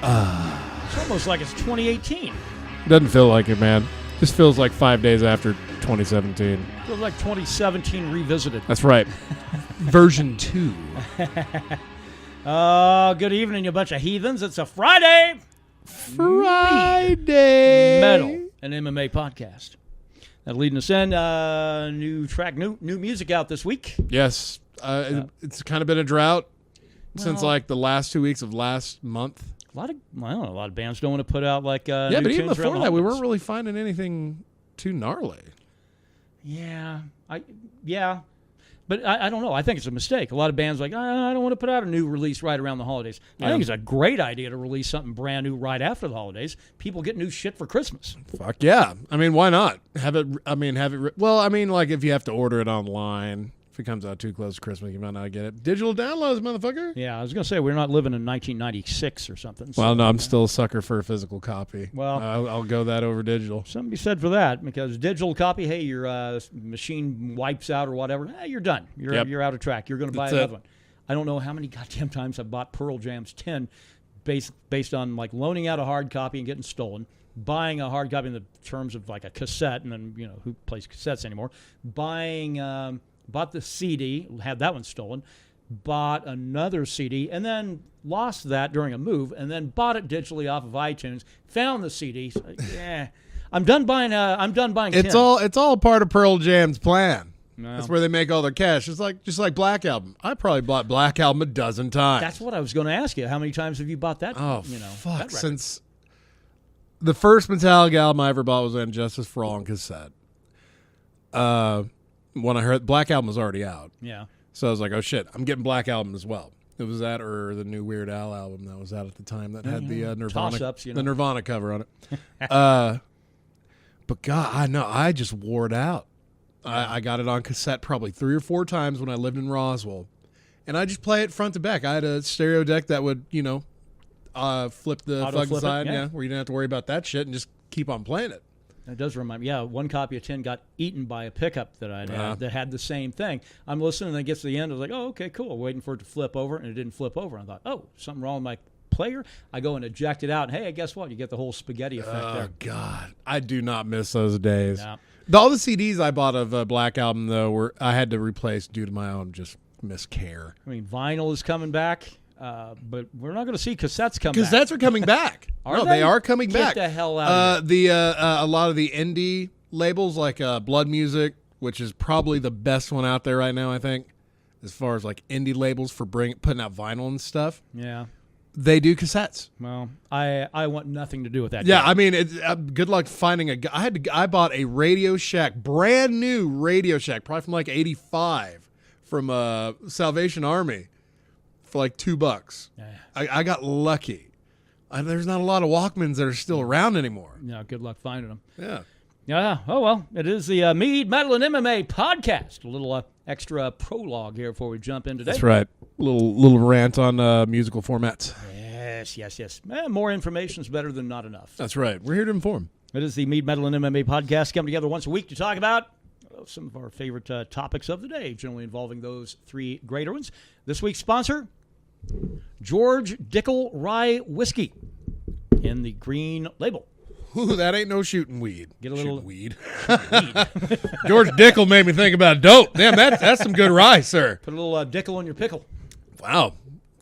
It's almost like it's 2018. Doesn't feel like it, man. Just feels like 5 days after 2017. Feels like 2017 revisited. That's right. Version 2. Good evening, you bunch of heathens. It's a Friday. Metal, an MMA podcast. That leading us in. New track, new music out this week. Yes. It's kind of been a drought since like the last 2 weeks of last month. A lot of bands don't want to put out like yeah, new but even tunes before around that, we the weren't really finding anything too gnarly. Yeah, but I don't know. I think it's a mistake. A lot of bands are like, I don't want to put out a new release right around the holidays. Yeah. I think it's a great idea to release something brand new right after the holidays. People get new shit for Christmas. Fuck yeah! I mean, why not have it? Well, I mean, like if you have to order it online. If it comes out too close to Christmas, you might not get it. Digital downloads, motherfucker. Yeah, I was going to say, we're not living in 1996 or something. So, well, no, I'm still a sucker for a physical copy. Well, I'll go that over digital. Something to be said for that, because digital copy, hey, your machine wipes out or whatever, you're done. You're out of track. You're going to buy another one. I don't know how many goddamn times I've bought Pearl Jam's 10 based on like loaning out a hard copy and getting stolen, buying a hard copy in the terms of like a cassette, and then, who plays cassettes anymore, bought the CD, had that one stolen, bought another CD, and then lost that during a move, and then bought it digitally off of iTunes, found the CD. So, I'm done buying. It's all part of Pearl Jam's plan. No. That's where they make all their cash. It's like just like Black Album. I probably bought Black Album a dozen times. That's what I was going to ask you. How many times have you bought that? Oh, fuck! That since the first Metallica album I ever bought was Injustice for All on cassette. When I heard Black Album was already out. Yeah. So I was like, oh, shit, I'm getting Black Album as well. It was that or the new Weird Al album that was out at the time that had the Nirvana the Nirvana cover on it. But God, I just wore it out. I got it on cassette probably 3 or 4 times when I lived in Roswell. And I just play it front to back. I had a stereo deck that would, flip the fucking side, where you didn't have to worry about that shit and just keep on playing it. That does remind me. Yeah, one copy of 10 got eaten by a pickup that I'd had that had the same thing. I'm listening, and it gets to the end. I was like, oh, okay, cool. Waiting for it to flip over, and it didn't flip over. I thought, oh, something wrong with my player? I go and eject it out, and hey, guess what? You get the whole spaghetti effect there. Oh, God. I do not miss those days. No. All the CDs I bought of Black Album, though, I had to replace due to my own just miscare. I mean, vinyl is coming back. But we're not going to see cassettes come back. Cassettes are coming back. They are coming back. Get the hell out of here. A lot of the indie labels like Blood Music, which is probably the best one out there right now, I think, as far as like indie labels for putting out vinyl and stuff. Yeah. They do cassettes. Well, I want nothing to do with that. Yeah, I mean, good luck finding I bought a Radio Shack, brand new Radio Shack, probably from like '85 from Salvation Army. For like $2. Yeah. I got lucky. There's not a lot of Walkmans that are still around anymore. Yeah, good luck finding them. Yeah. Yeah. Oh, well, it is the Mead, Metal, and MMA podcast. A little extra prologue here before we jump in today. That's right. Little rant on musical formats. Yes. More information is better than not enough. That's right. We're here to inform. It is the Mead, Metal, and MMA podcast, coming together once a week to talk about some of our favorite topics of the day, generally involving those 3 greater ones. This week's sponsor, George Dickel Rye Whiskey in the green label. Ooh, that ain't no shooting weed. Get a little weed. George Dickel made me think about dope. Damn, that's some good rye, sir. Put a little Dickel in your pickle. Wow,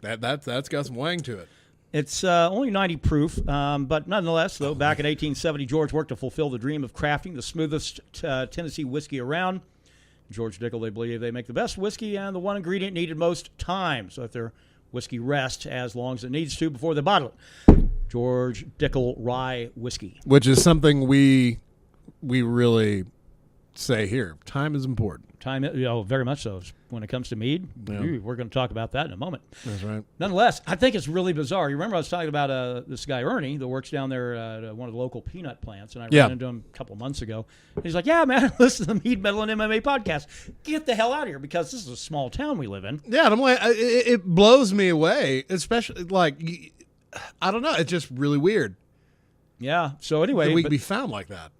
that's got some wang to it. It's only 90 proof, but nonetheless, though, back in 1870, George worked to fulfill the dream of crafting the smoothest Tennessee whiskey around. George Dickel, they believe they make the best whiskey and the one ingredient needed most time, so that their whiskey rests as long as it needs to before they bottle it. George Dickel Rye Whiskey. Which is something we really say here. Time is important. Time, very much so. When it comes to mead, we're going to talk about that in a moment. That's right. Nonetheless, I think it's really bizarre. You remember I was talking about this guy, Ernie, that works down there at one of the local peanut plants, and I ran into him a couple months ago. He's like, yeah, man, listen to the Mead, Metal, and MMA podcast. Get the hell out of here, because this is a small town we live in. Yeah, and I'm like, it blows me away, especially, like, I don't know, it's just really weird. Yeah, so anyway. That we can be found like that.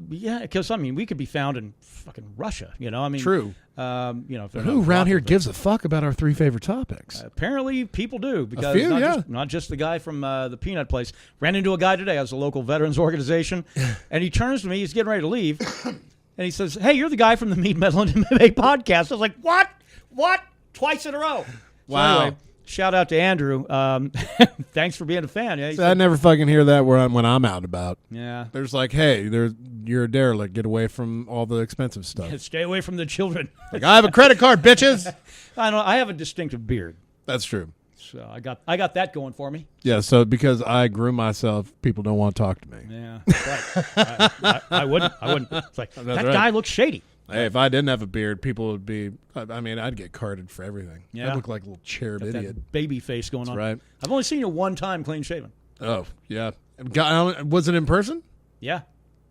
Yeah, because, I mean, we could be found in fucking Russia, I mean. True. If they're Who not around here provocative. gives a fuck about our 3 favorite topics? Apparently, people do because few, not just the guy from the peanut place. Ran into a guy today as a local veterans organization, and he turns to me. He's getting ready to leave, and he says, "Hey, you're the guy from the Mead, Metal, and MMA podcast." I was like, "What? What? Twice in a row?" Wow. So anyway, shout out to Andrew. Thanks for being a fan. Yeah, I never fucking hear that when I'm out about. yeah. There's like, hey, you're a derelict. Get away from all the expensive stuff. Stay away from the children. Like, I have a credit card, bitches. I have a distinctive beard, That's true. so I got that going for me. Yeah, so because I groom myself, people don't want to talk to me. Yeah, that's right. I wouldn't. It's like that right. guy looks shady. Hey, if I didn't have a beard, people would be, I'd get carded for everything. Yeah. I'd look like a little cherub Got idiot. that baby face going on. right. I've only seen you one time clean shaven. Oh, yeah. Was it in person? Yeah.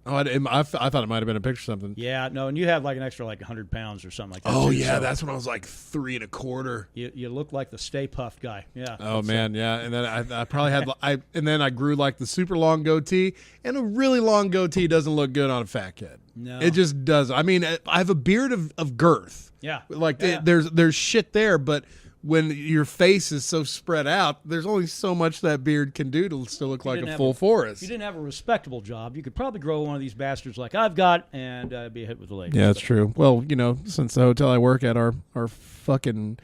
Oh, I thought it might have been a picture or something. Yeah, no, and you have like an extra 100 pounds or something like that. Oh, too, yeah, so that's when I was like 3 1/4. you look like the Stay Puft guy. Yeah. Oh man, yeah, and then I probably had and then I grew like the super long goatee, and a really long goatee doesn't look good on a fat kid. No. It just doesn't. I mean, I have a beard of girth. Yeah. Like Yeah. there's shit there, but when your face is so spread out, there's only so much that beard can do to still look like a full forest. If you didn't have a respectable job, you could probably grow one of these bastards like I've got and be a hit with the ladies. Yeah, that's true. Well, since the hotel I work at, our fucking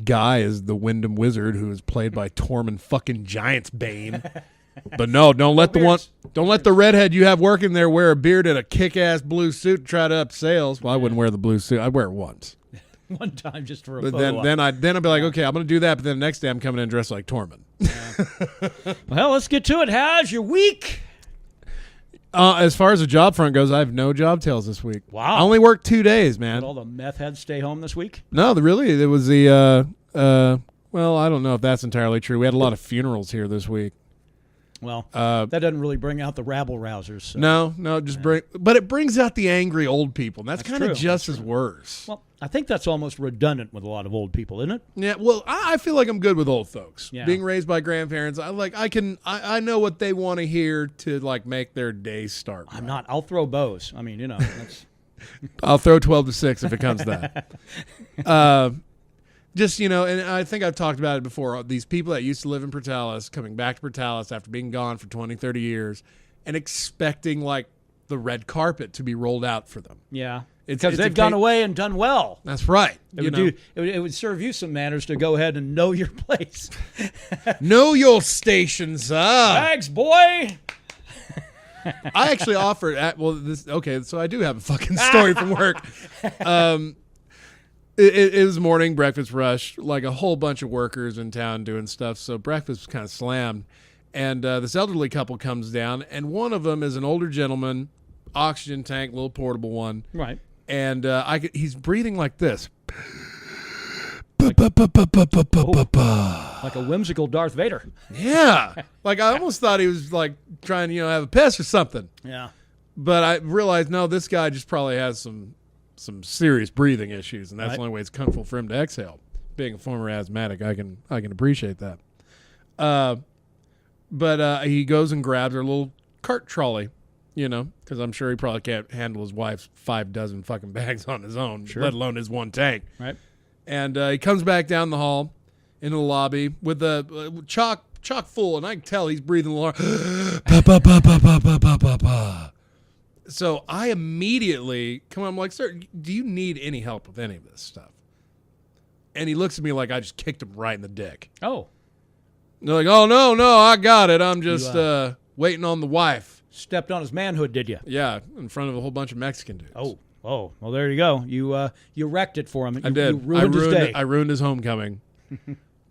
guy is the Wyndham Wizard, who is played by Tormund fucking Giantsbane. But no, don't let the redhead you have working there wear a beard and a kick-ass blue suit and try to up sales. Well, I wouldn't wear the blue suit. I'd wear it once. One time just for a But photo op. then I'd be like, okay, I'm going to do that. But then the next day I'm coming in dressed like Tormund. Well, let's get to it. How's your week? As far as the job front goes, I have no job tales this week. Wow. I only worked 2 days, man. Did all the meth heads stay home this week? No, it was the well, I don't know if that's entirely true. We had a lot of funerals here this week. Well, that doesn't really bring out the rabble-rousers. So. No, but it brings out the angry old people, and that's kind of true. just as worse. Well, I think that's almost redundant with a lot of old people, isn't it? Yeah, well, I feel like I'm good with old folks. Yeah. Being raised by grandparents, I know what they want to hear to like make their day start. I'm not. I'll throw bows. I mean, that's... I'll throw 12-6 if it comes to that. Just, and I think I've talked about it before, these people that used to live in Portales coming back to Portales after being gone for 20, 30 years and expecting like the red carpet to be rolled out for them. Yeah. It's Because they've gone away and done well. That's right. It would serve you some manners to go ahead and know your place. Know your stations up. Thanks, boy. I actually offered so I do have a fucking story from work. It was morning breakfast rush, like a whole bunch of workers in town doing stuff. So breakfast was kind of slammed. And this elderly couple comes down, and one of them is an older gentleman, oxygen tank, little portable one. Right. And he's breathing like this. Like a whimsical Darth Vader. Yeah. Like I almost thought he was like trying to, have a piss or something. Yeah. But I realized, no, this guy just probably has some serious breathing issues, and that's the only way it's comfortable for him to exhale. Being a former asthmatic, I can appreciate that. But he goes and grabs our little cart trolley, because I'm sure he probably can't handle his wife's 5 dozen fucking bags on his own, let alone his one tank. Right. And he comes back down the hall into the lobby with the chock full, and I can tell he's breathing a lot. So I immediately come on. I'm like, sir, do you need any help with any of this stuff? And he looks at me like I just kicked him right in the dick. Oh. And they're like, oh, no, I got it. I'm just waiting on the wife. Stepped on his manhood, did you? Yeah, in front of a whole bunch of Mexican dudes. Oh. Well, there you go. You wrecked it for him. I did. You ruined his day. I ruined his homecoming.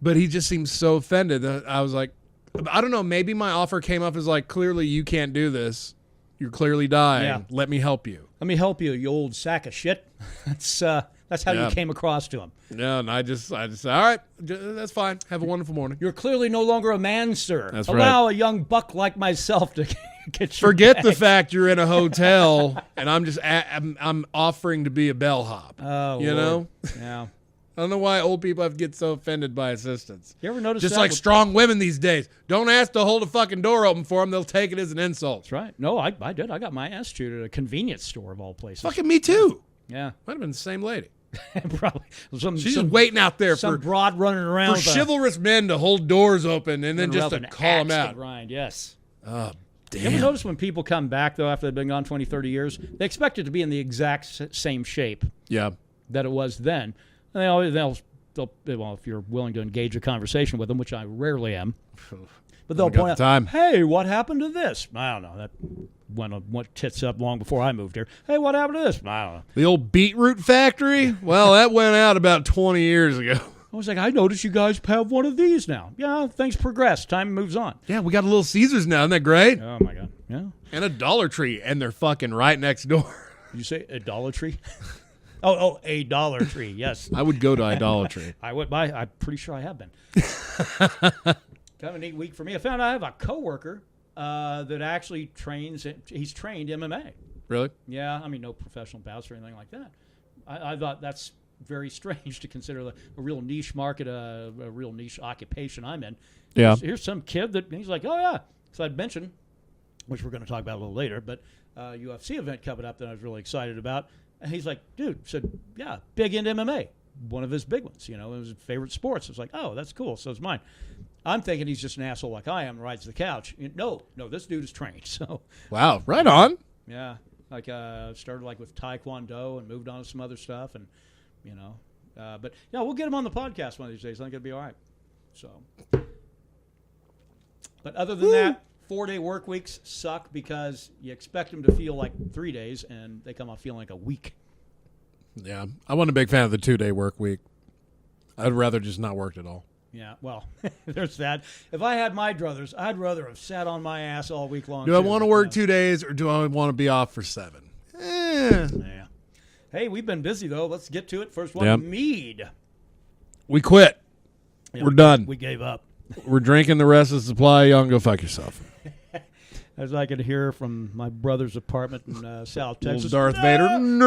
But he just seemed so offended that I was like, I don't know, maybe my offer came up as like, clearly you can't do this. You're clearly dying. Yeah. Let me help you. Let me help you, you old sack of shit. That's how you came across to him. Yeah, and I just all right, that's fine. Have a wonderful morning. You're clearly no longer a man, sir. That's Allow a young buck like myself to get your Forget the bags. fact you're in a hotel and I'm just I'm offering to be a bellhop. Oh, you know? Yeah. I don't know why old people have to get so offended by assistance. You ever notice Just that like with- strong women these days. Don't ask to hold a fucking door open for them. They'll take it as an insult. That's right. No, I did. I got my ass chewed at a convenience store of all places. Fucking me too. Yeah. Might have been the same lady. Probably. She's just waiting out there some for broad running around. For chivalrous men to hold doors open and then just to call them out. Grind, yes. Oh, damn. You ever notice when people come back, though, after they've been gone 20, 30 years, they expect it to be in the exact same shape that it was then. And they'll, if you're willing to engage a conversation with them, which I rarely am, but they'll point out, hey, what happened to this? I don't know. That went tits up long before I moved here. Hey, what happened to this? I don't know. The old beetroot factory? Well, that went out about 20 years ago. I was like, I noticed you guys have one of these now. Yeah, things progress. Time moves on. Yeah, we got a Little Caesars now. Isn't that great? Oh, my God. Yeah. And a Dollar Tree, and they're fucking right next door. Did you say idolatry? Oh, a Dollar Tree, yes. I would go to idolatry. I would buy. I'm pretty sure I have been. Kind of a neat week for me. I found out I have a coworker that actually trains. He's trained MMA. Really? Yeah. I mean, no professional bouts or anything like that. I thought that's very strange to consider a real niche market, a real niche occupation I'm in. Yeah. Here's some kid that he's like, oh, yeah. So I'd mentioned, which we're going to talk about a little later, but UFC event coming up that I was really excited about. And he's like, dude, said, yeah, big into MMA. One of his big ones, it was his favorite sports. It's like, oh, that's cool. So it's mine. I'm thinking he's just an asshole like I am and rides the couch. No, this dude is trained. So wow, right on. Yeah, like started like with Taekwondo and moved on to some other stuff, and but yeah, we'll get him on the podcast one of these days. I think it'll be all right. So, but other than that, 4-day work weeks suck because you expect them to feel like 3 days, and they come off feeling like a week. Yeah, I wasn't a big fan of the 2-day work week. I'd rather just not work at all. Yeah, well, there's that. If I had my druthers, I'd rather have sat on my ass all week long. Do I want to work 2 days, or do I want to be off for 7? Yeah. Hey, we've been busy, though. Let's get to it. First one, Mead. We quit. Yeah, We're done. We gave up. We're drinking the rest of the supply. Y'all go fuck yourself. As I could hear from my brother's apartment in South Texas. Darth Vader. No.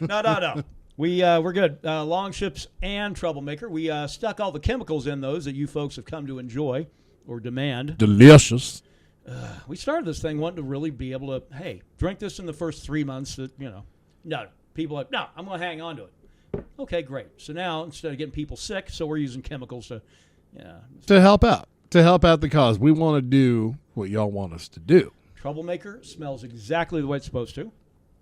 No. We're good. Longships and Troublemaker. We stuck all the chemicals in those that you folks have come to enjoy or demand. Delicious. We started this thing wanting to really be able to, hey, drink this in the first 3 months. That no, people are like, no, I'm going to hang on to it. Okay, great. So now instead of getting people sick, so we're using chemicals to help out. To help out the cause. We want to do what y'all want us to do. Troublemaker smells exactly the way it's supposed to.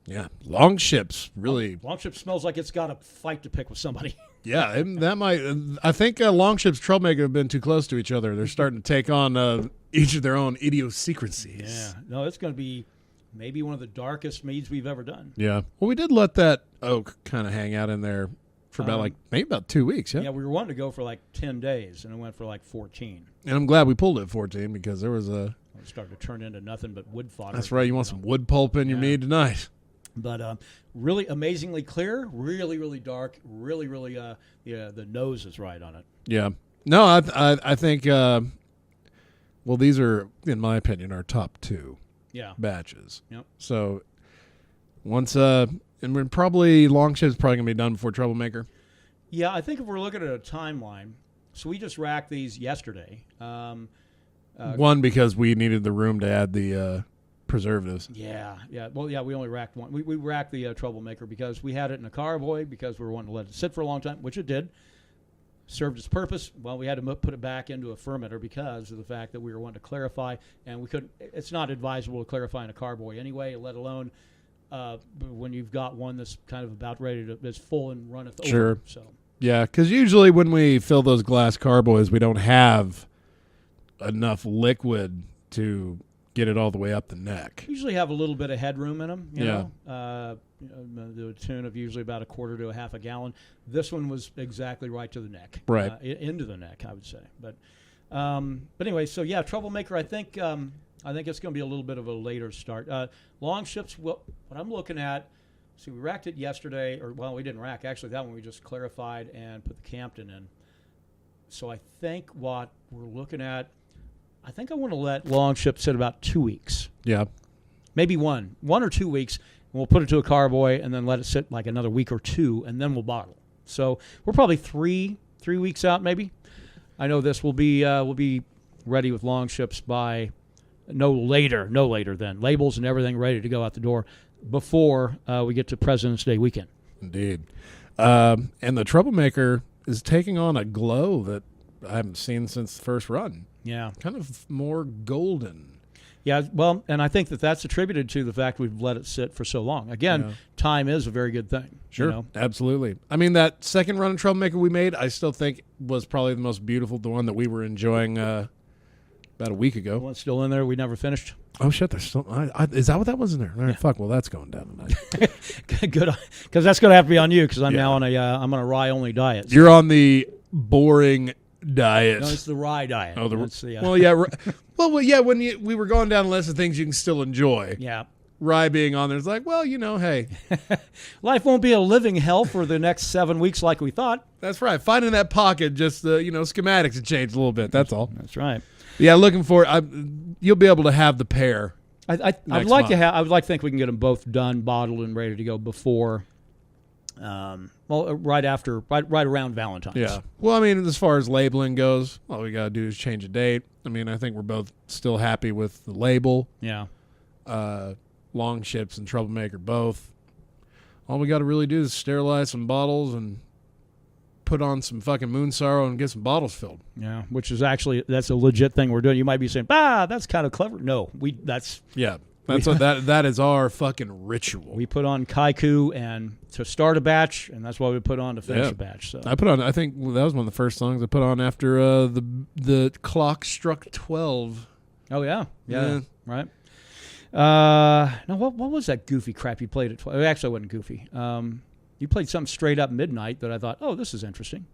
Yeah. Longships really. Longship smells like it's got a fight to pick with somebody. Yeah, that might. I think Longships Troublemaker have been too close to each other. They're starting to take on each of their own idiosyncrasies. Yeah. No, it's going to be maybe one of the darkest meads we've ever done. Yeah. Well, we did let that oak kind of hang out in there for about 2 weeks, yeah? Yeah, we were wanting to go for like 10 days, and it went for like 14. And I'm glad we pulled it at 14 because there was It started to turn into nothing but wood fodder. That's right. You want some wood pulp in your mead tonight. But really amazingly clear, really, really dark, really, really, the nose is right on it. Yeah. No, I think, well, these are, in my opinion, our top 2 batches. Yep. So once, and we're probably, Longship's probably going to be done before Troublemaker. Yeah, I think if we're looking at a timeline, so we just racked these yesterday. One, because we needed the room to add the preservatives. Yeah. Well, yeah, we only racked one. We racked the Troublemaker because we had it in a carboy because we were wanting to let it sit for a long time, which it did. Served its purpose. Well, we had to put it back into a fermenter because of the fact that we were wanting to clarify, and we couldn't. It's not advisable to clarify in a carboy anyway, let alone when you've got one that's kind of about ready to, that's full and runneth over. Sure. So. Yeah, because usually when we fill those glass carboys, we don't have enough liquid to get it all the way up the neck. Usually have a little bit of headroom in them, you know, the tune of usually about a quarter to a half a gallon. This one was exactly right to the neck, right into the neck, I would say. But anyway, so yeah, Troublemaker. I think it's going to be a little bit of a later start. Longships. What I'm looking at. See, we racked it yesterday, we didn't rack. Actually, that one we just clarified and put the Campton in. So I think what we're looking at, I think I want to let Longship sit about 2 weeks. Yeah. Maybe 1 or 2 weeks. And we'll put it to a carboy and then let it sit like another week or 2, and then we'll bottle. So we're probably three weeks out, maybe. I know this will be ready with Longships by no later than labels and everything ready to go out the door. before we get to President's Day weekend. Indeed. And the Troublemaker is taking on a glow that I haven't seen since the first run. Yeah. Kind of more golden. Yeah, well, and I think that's attributed to the fact we've let it sit for so long. Again, time is a very good thing. Sure, you know? Absolutely. I mean, that second run of Troublemaker we made, I still think was probably the most beautiful, the one that we were enjoying about a week ago. The one still in there we never finished. Oh, shit, there's still... is that what that was in there? All right, fuck, well, that's going down tonight. Good, because that's going to have to be on you, because I'm now on I'm on a rye-only diet. So. You're on the boring diet. No, it's the rye diet. Oh, the well, yeah. Well, yeah. When we were going down a list of things you can still enjoy. Yeah. Rye being on there is like, well, hey, life won't be a living hell for the next 7 weeks like we thought. That's right. Finding that pocket, just the schematics have changed a little bit. That's all. That's right. Yeah, looking for you'll be able to have the pair. I would like to think we can get them both done, bottled, and ready to go before. Right around Valentine's. Yeah. Well, I mean, as far as labeling goes, all we got to do is change a date. I mean, I think we're both still happy with the label. Yeah. Longships and Troublemaker both. All we got to really do is sterilize some bottles and put on some fucking Moon Sorrow and get some bottles filled. Yeah, which is that's a legit thing we're doing. You might be saying, that's kind of clever. No, that is our fucking ritual. We put on Kaiku and to start a batch, and that's what we put on to finish a batch. So I think that was one of the first songs I put on after the clock struck 12. Oh yeah. Right. Now what was that goofy crap you played at 12? Actually, it wasn't goofy. You played something straight up midnight that I thought, oh, this is interesting.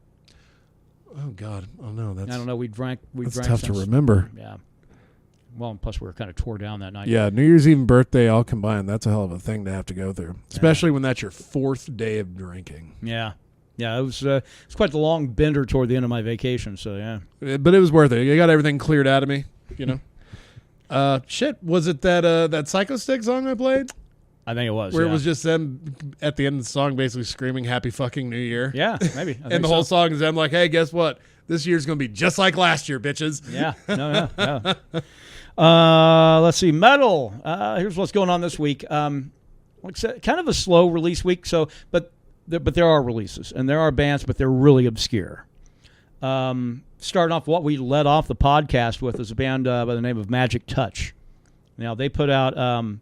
Oh God, oh no, I don't know. We drank. That's tough to remember. Yeah. Well, and plus we were kind of tore down that night. Yeah, New Year's Eve and birthday all combined. That's a hell of a thing to have to go through, especially when that's your 4th day of drinking. Yeah. Yeah, it was quite the long bender toward the end of my vacation, so yeah. But it was worth it. You got everything cleared out of me, Shit, was it that Psycho Stick song I played? I think it was. Where it was just them at the end of the song basically screaming Happy fucking New Year. Yeah, maybe. And the whole song is them like, hey, guess what? This year's going to be just like last year, bitches. Yeah. No. Let's see. Metal. Here's what's going on this week. It's kind of a slow release week, but there are releases, and there are bands, but they're really obscure. Starting off, what we led off the podcast with is a band by the name of Magic Touch. Now, they put out, on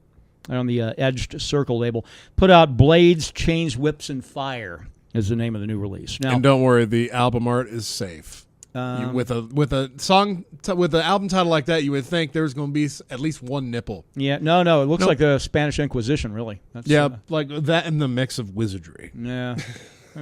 the Edged Circle label, put out Blades, Chains, Whips, and Fire is the name of the new release. Now, and don't worry, the album art is safe. With a song with an album title like that, you would think there's going to be at least one nipple. Yeah, no, it looks like a Spanish Inquisition, really. That's, like that in the mix of wizardry. Yeah,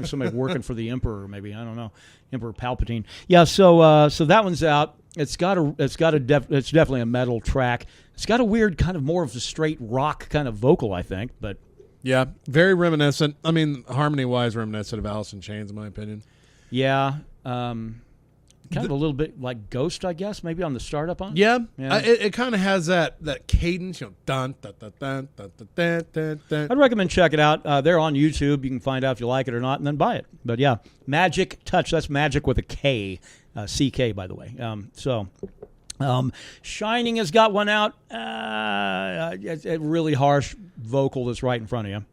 somebody working for the Emperor, maybe, I don't know, Emperor Palpatine. Yeah, so that one's out. It's definitely a metal track. It's got a weird kind of more of a straight rock kind of vocal, I think, but yeah, very reminiscent. I mean, harmony-wise, reminiscent of Alice in Chains, in my opinion. Yeah. Kind of a little bit like Ghost, I guess, maybe on the startup on it. Yeah. It kind of has that cadence, dun, dun, dun, dun, dun, dun, dun, dun. I'd recommend check it out. They're on YouTube. You can find out if you like it or not, and then buy it. But yeah, Magic Touch. That's magic with a K, CK, by the way. Shining has got one out. It's a really harsh vocal that's right in front of you.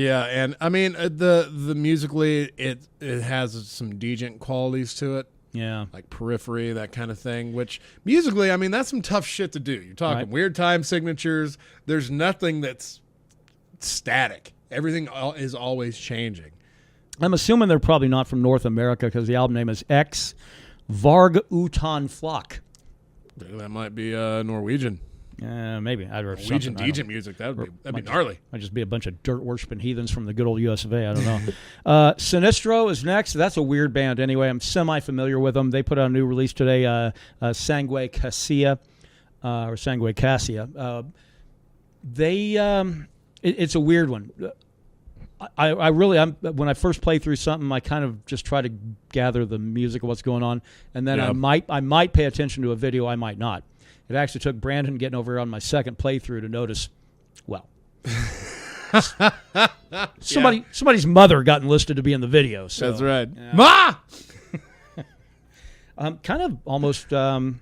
Yeah, and I mean the musically it has some dejent qualities to it. Yeah. Like Periphery, that kind of thing, which musically, I mean, that's some tough shit to do. You're talking weird time signatures. There's nothing that's static. Everything is always changing. I'm assuming they're probably not from North America because the album name is X Varg Utan Flock. That might be Norwegian. Maybe. Norwegian dejent music. That'd be gnarly. Might just be a bunch of dirt-worshipping heathens from the good old US of A. I don't know. Sinistro is next. That's a weird band anyway. I'm semi-familiar with them. They put out a new release today, Sangue Cassia, or Sangue Cassia. It's a weird one. I really, when I first play through something, I kind of just try to gather the music of what's going on, and then I might pay attention to a video, I might not. It actually took Brandon getting over on my second playthrough to notice, well, somebody's mother got enlisted to be in the video. So, that's right. Ma! Kind of almost, I don't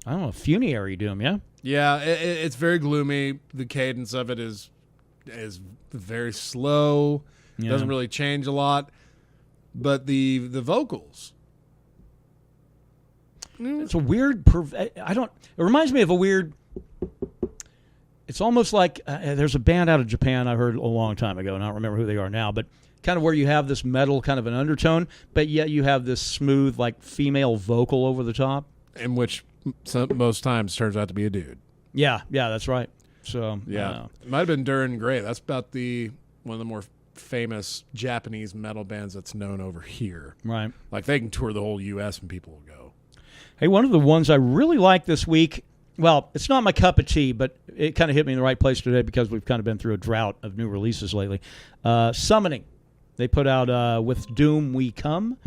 know, funerary doom, yeah? Yeah, it's very gloomy. The cadence of it is is very slow. Yeah. Doesn't really change a lot. But the vocals. It's a weird. It reminds me of a weird. It's almost like there's a band out of Japan I heard a long time ago, and I don't remember who they are now, but kind of where you have this metal kind of an undertone, but yet you have this smooth, like, female vocal over the top. In which most times turns out to be a dude. Yeah, that's right. So yeah, it might have been Duran Gray. That's about one of the more famous Japanese metal bands that's known over here. Right. Like, they can tour the whole U.S. and people will go. Hey, one of the ones I really like this week, well, it's not my cup of tea, but it kind of hit me in the right place today because we've kind of been through a drought of new releases lately. Summoning. They put out With Doom We Come.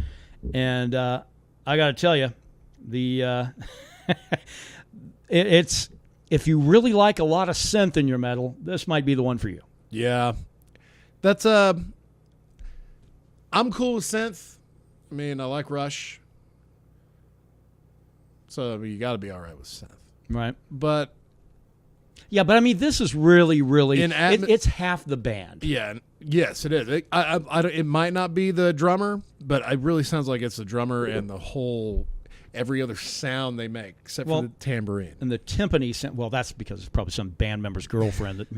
And I got to tell you, it's if you really like a lot of synth in your metal, this might be the one for you. Yeah. That's I'm cool with synth. I mean, I like Rush. So you got to be all right with synth. Right. But I mean, this is really, really, it's half the band. Yeah. Yes, it is. It might not be the drummer, but it really sounds like it's the drummer and the whole, every other sound they make, except for the tambourine. And the timpani, well, that's because it's probably some band member's girlfriend that,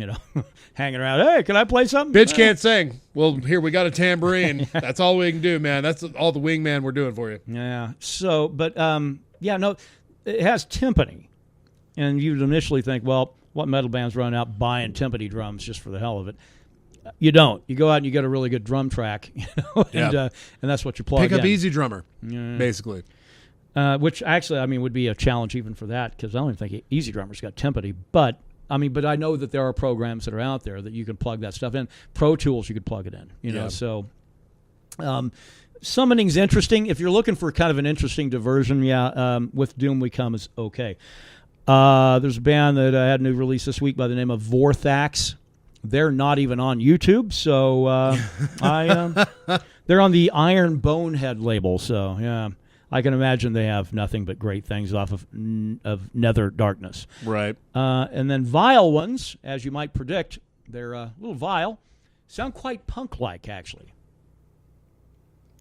hanging around. Hey, can I play something? Bitch can't sing. Well, here, we got a tambourine. That's all we can do, man. That's all the wingman we're doing for you. Yeah. So, but, it has timpani. And you'd initially think, well, what metal band's run out buying timpani drums just for the hell of it? You don't. You go out and you get a really good drum track, and that's what you plug in. Pick up Easy Drummer, basically. Which actually, I mean, would be a challenge even for that because I don't even think Easy Drummer's got timpani. But I know that there are programs that are out there that you can plug that stuff in. Pro Tools, you could plug it in. So, Summoning's interesting. If you're looking for kind of an interesting diversion, With Doom We Come is okay. There's a band that had a new release this week by the name of Vorthax. They're not even on YouTube, so they're on the Iron Bonehead label. So yeah, I can imagine they have nothing but great things off of Nether Darkness. Right. And then Vile Ones, as you might predict, they're a little vile. Sound quite punk-like, actually.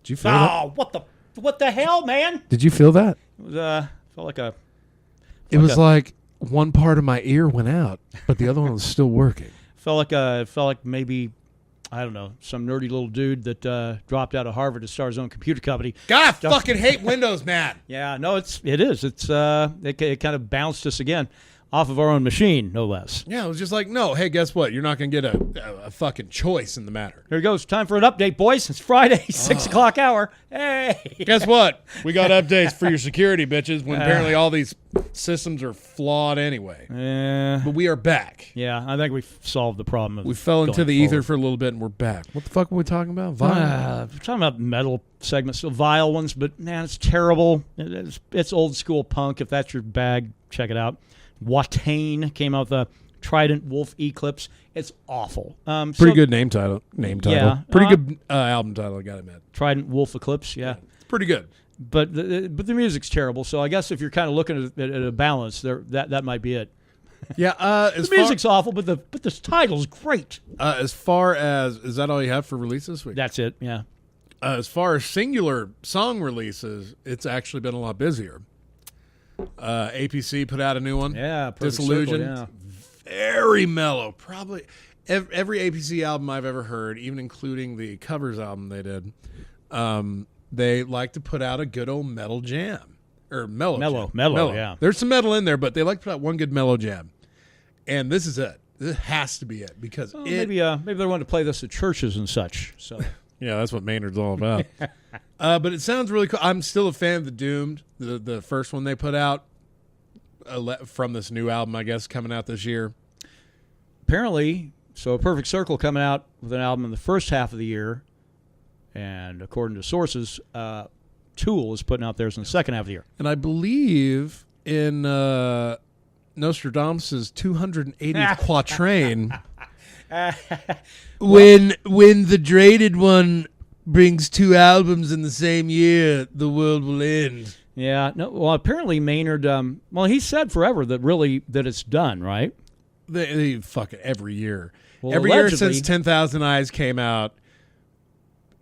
Did you feel that? What the hell, man? Did you feel that? It was felt like a. It was like one part of my ear went out, but the other one was still working. Felt like maybe, I don't know, some nerdy little dude that dropped out of Harvard to start his own computer company. God, I fucking hate Windows, man. Yeah, no, it is. It kind of bounced us again off of our own machine, no less. Yeah, it was just like, no, hey, guess what? You're not going to get a fucking choice in the matter. Here it goes. Time for an update, boys. It's Friday, 6 o'clock hour. Hey. Guess what? We got updates for your security, bitches, when apparently all these systems are flawed anyway. Yeah. But we are back. Yeah, I think we've solved the problem. We fell into the ether for a little bit, and we're back. What the fuck are we talking about? We're talking about metal segments, still Vile Ones, but, man, it's terrible. It's old school punk. If that's your bag, check it out. Watain came out with a Trident Wolf Eclipse. It's awful. Pretty good name title. Yeah, pretty good album title, I got to admit. Trident Wolf Eclipse, yeah. It's pretty good. But the music's terrible, so I guess if you're kind of looking at a balance, that might be it. Yeah, the music's awful, but the title's great. As far as, is that all you have for releases this week? That's it, yeah. As far as singular song releases, it's actually been a lot busier. APC put out a new one. Yeah, Disillusion. Circle, yeah. Very mellow. Probably every APC album I've ever heard, even including the covers album they did, they like to put out a good old metal jam. Or mellow, yeah. There's some metal in there, but they like to put out one good mellow jam. And this is it. This has to be it because maybe they want to play this at churches and such. So yeah, that's what Maynard's all about. But it sounds really cool. I'm still a fan of the Doomed, the first one they put out from this new album, I guess, coming out this year. Apparently, so A Perfect Circle coming out with an album in the first half of the year, and according to sources, Tool is putting out theirs in the second half of the year. And I believe in Nostradamus' 280th quatrain, when the dreaded one brings two albums in the same year, the world will end. Yeah. No. Well, apparently Maynard. He said forever that it's done, right? They fucking every year. Well, every year allegedly- since 10,000 Eyes came out,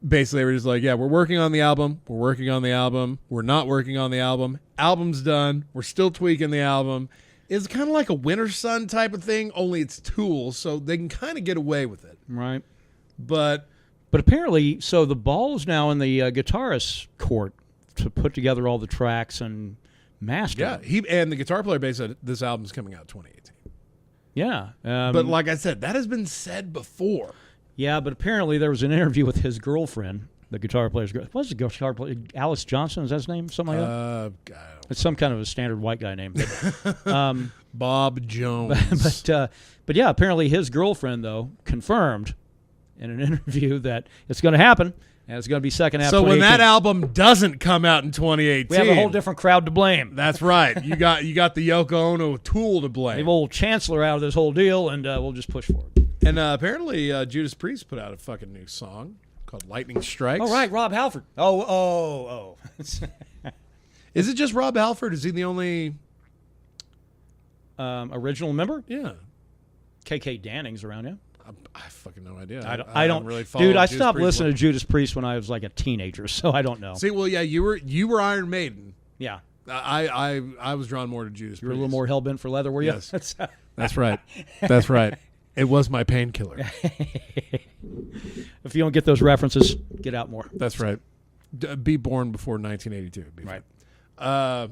basically they were just like, yeah, we're working on the album. We're working on the album. We're not working on the album. Album's done. We're still tweaking the album. It's kind of like a Winter Sun type of thing, only it's tools, so they can kind of get away with it. Right. But apparently, so the ball's now in the guitarist's court to put together all the tracks and master. yeah, and the guitar player base said this album's coming out 2018. Yeah. But like I said, that has been said before. Yeah, but apparently there was an interview with his girlfriend, the guitar player's girl. What's the guitar player? Alice Johnson, is that his name? Something like that? God, It's some kind of a standard white guy name. But, Bob Jones. but yeah, apparently his girlfriend, though, confirmed in an interview that it's going to happen, and it's going to be second half So when 2018. that album doesn't come out in 2018, we have a whole different crowd to blame. That's right. You got the Yoko Ono tool to blame. Leave old Chancellor out of this whole deal, and we'll just push forward. And apparently Judas Priest put out a fucking new song called Lightning Strikes. Oh, right, Rob Halford. Oh. Is it just Rob Halford? Is he the only... Original member? Yeah. KK Danning's around, yeah. I fucking no idea. I don't really follow dude, I Judas stopped Priest listening to Judas Priest when I was like a teenager, so I don't know. See, well, yeah, you were Iron Maiden. Yeah. I was drawn more to Judas You were a Priest. little more hell-bent for leather, were you? Yes. That's right. That's right. It was my painkiller. If you don't get those references, get out more. That's right. Be born before 1982. Right. I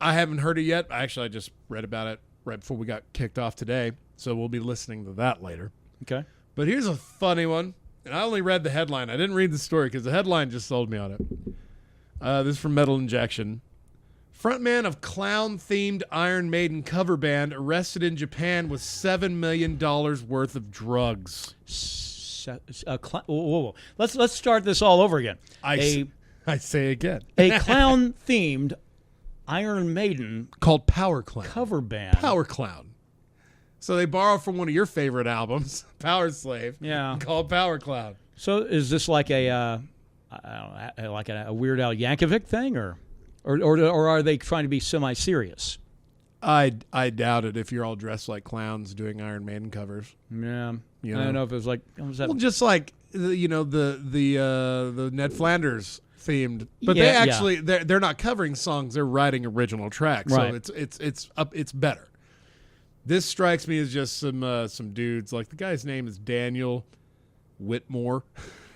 haven't heard it yet. Actually, I just read about it right before we got kicked off today, so we'll be listening to that later. Okay. But here's a funny one, and I only read the headline. I didn't read the story because the headline just sold me on it. This is from Metal Injection. Frontman of clown-themed Iron Maiden cover band arrested in Japan with $7 million worth of drugs. Whoa. Let's start this all over again. I say again. A clown-themed Iron Maiden Called Power Clown. cover band. Power Clown. So they borrow from one of your favorite albums, Power Slave. Yeah. Called Power Clown. So is this like a Weird Al Yankovic thing, or are they trying to be semi-serious? I doubt it if you're all dressed like clowns doing Iron Maiden covers. Yeah. You I don't know. know if it was like, was that? Well, just like the Ned Flanders themed, but Yeah, they actually they're not covering songs; they're writing original tracks. Right. So it's better. This strikes me as just some dudes. Like the guy's name is Daniel Whitmore.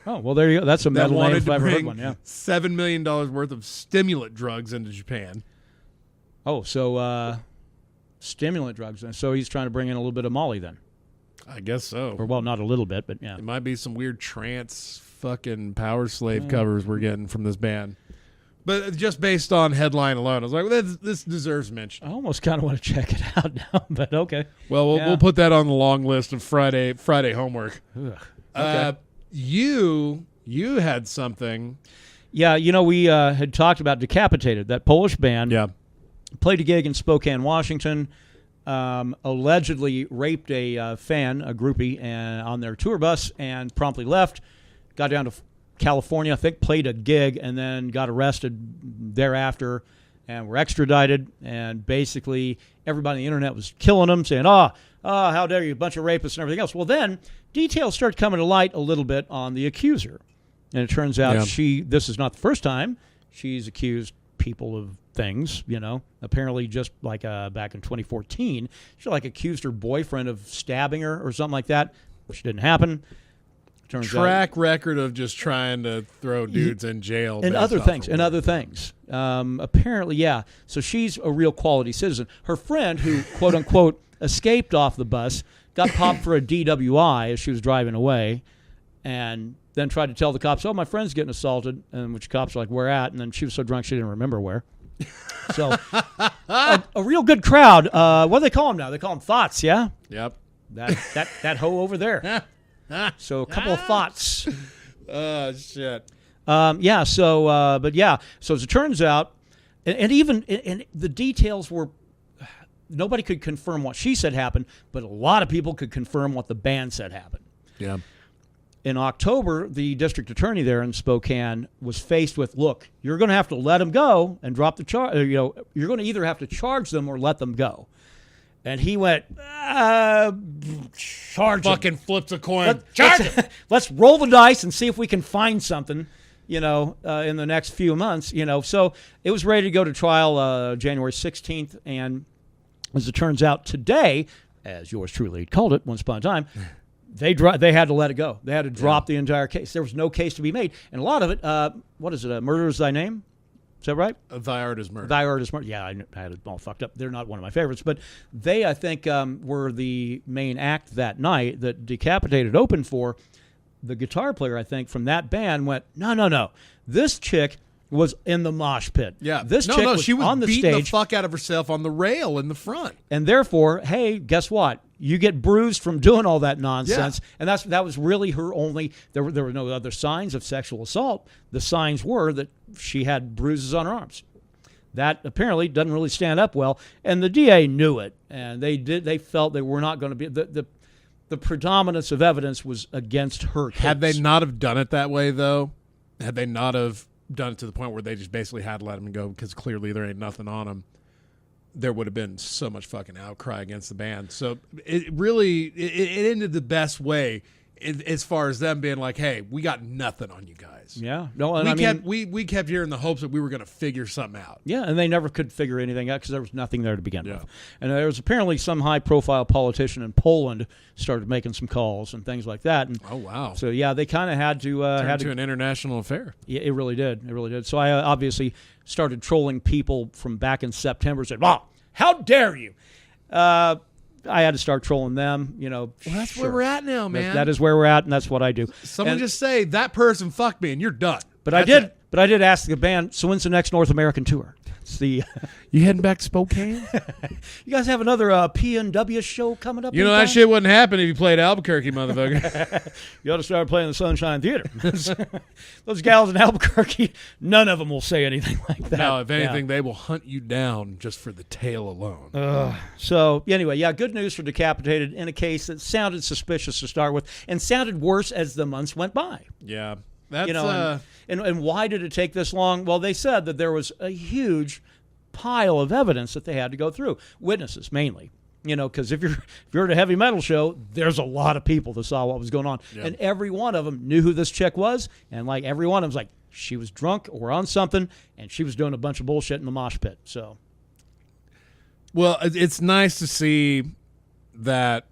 Oh, well, there you go. That's a That metal name wanted if to I've ever heard bring one. Yeah. $7 million worth of stimulant drugs into Japan. Oh, so stimulant drugs. And so he's trying to bring in a little bit of Molly then. I guess so. Or, well, not a little bit, but yeah. It might be some weird trance fucking Power Slave covers we're getting from this band. But just based on headline alone, I was like, well, this deserves mention. I almost kind of want to check it out now, but okay. Well, Yeah. we'll put that on the long list of Friday homework. Ugh. Okay. You had something. Yeah, we had talked about Decapitated, that Polish band. Yeah. Played a gig in Spokane, Washington. Allegedly raped a fan, a groupie, on their tour bus and promptly left. Got down to California, I think, played a gig, and then got arrested thereafter and were extradited. And basically everybody on the internet was killing them, saying, how dare you, a bunch of rapists and everything else. Well, then details start coming to light a little bit on the accuser. And it turns out this is not the first time she's accused people of things, apparently just like back in 2014, she accused her boyfriend of stabbing her or something like that, which didn't happen. Turns out, record of just trying to throw dudes in jail. And other things. Apparently, yeah. So she's a real quality citizen. Her friend, who, quote unquote, escaped off the bus, got popped for a DWI as she was driving away, and then tried to tell the cops, my friend's getting assaulted, and which cops were like, where at? And then she was so drunk she didn't remember where. So a real good crowd. What do they call them now? They call them thoughts, yeah? Yep. That hoe over there. So a couple of thoughts. Oh, shit. Yeah, so, but yeah. So as it turns out, and even the details were, nobody could confirm what she said happened, but a lot of people could confirm what the band said happened. Yeah. In October, the district attorney there in Spokane was faced with, look, you're going to have to let them go and drop the charge. You're going to either have to charge them or let them go. And he went, charge him. Fucking flips a coin. Let's roll the dice and see if we can find something, in the next few months, So it was ready to go to trial January 16th. And as it turns out today, as yours truly called it once upon a time, they had to let it go. They had to drop the entire case. There was no case to be made. And a lot of it, what is it, Murder is Thy Name? Is that right? Thy Art is Murder. Thy Art is Murder. Yeah, I had it all fucked up. They're not one of my favorites. But they, I think, were the main act that night that Decapitated opened for. The guitar player, I think, from that band went, no. This chick was in the mosh pit. Yeah. This chick was she was on the beating stage. the fuck out of herself on the rail in the front. And therefore, hey, guess what? You get bruised from doing all that nonsense. Yeah. And that was really her only, there were no other signs of sexual assault. The signs were that she had bruises on her arms. That apparently doesn't really stand up well. And the DA knew it. And they felt they were not going to be, the predominance of evidence was against her case. Had they not have done it that way, though, had they not have done it to the point where they just basically had to let him go because clearly there ain't nothing on him, there would have been so much fucking outcry against the band. So it really it ended the best way as far as them being like, hey, we got nothing on you guys. Yeah. No, and we kept here in the hopes that we were going to figure something out. Yeah, and they never could figure anything out because there was nothing there to begin with. And there was apparently some high-profile politician in Poland started making some calls and things like that. And oh, wow. So, yeah, they kind of had to... Turned to an international affair. Yeah, it really did. It really did. So I obviously started trolling people from back in September, said, wow, how dare you? I had to start trolling them, Well, that's where we're at now, man. That is where we're at, and that's what I do. Someone just say, that person fucked me, and you're done. But I did ask the band, so when's the next North American tour? It's the you heading back to Spokane? You guys have another PNW show coming up? That shit wouldn't happen if you played Albuquerque, motherfucker. You ought to start playing the Sunshine Theater. Those gals in Albuquerque, none of them will say anything like that. No, if anything, they will hunt you down just for the tail alone. So, anyway, good news for Decapitated in a case that sounded suspicious to start with and sounded worse as the months went by. Yeah. That's, and why did it take this long? Well, they said that there was a huge pile of evidence that they had to go through. Witnesses, mainly. Because if you're at a heavy metal show, there's a lot of people that saw what was going on. Yeah. And every one of them knew who this chick was. And like every one of them was like, she was drunk or on something, and she was doing a bunch of bullshit in the mosh pit. So, well, it's nice to see that,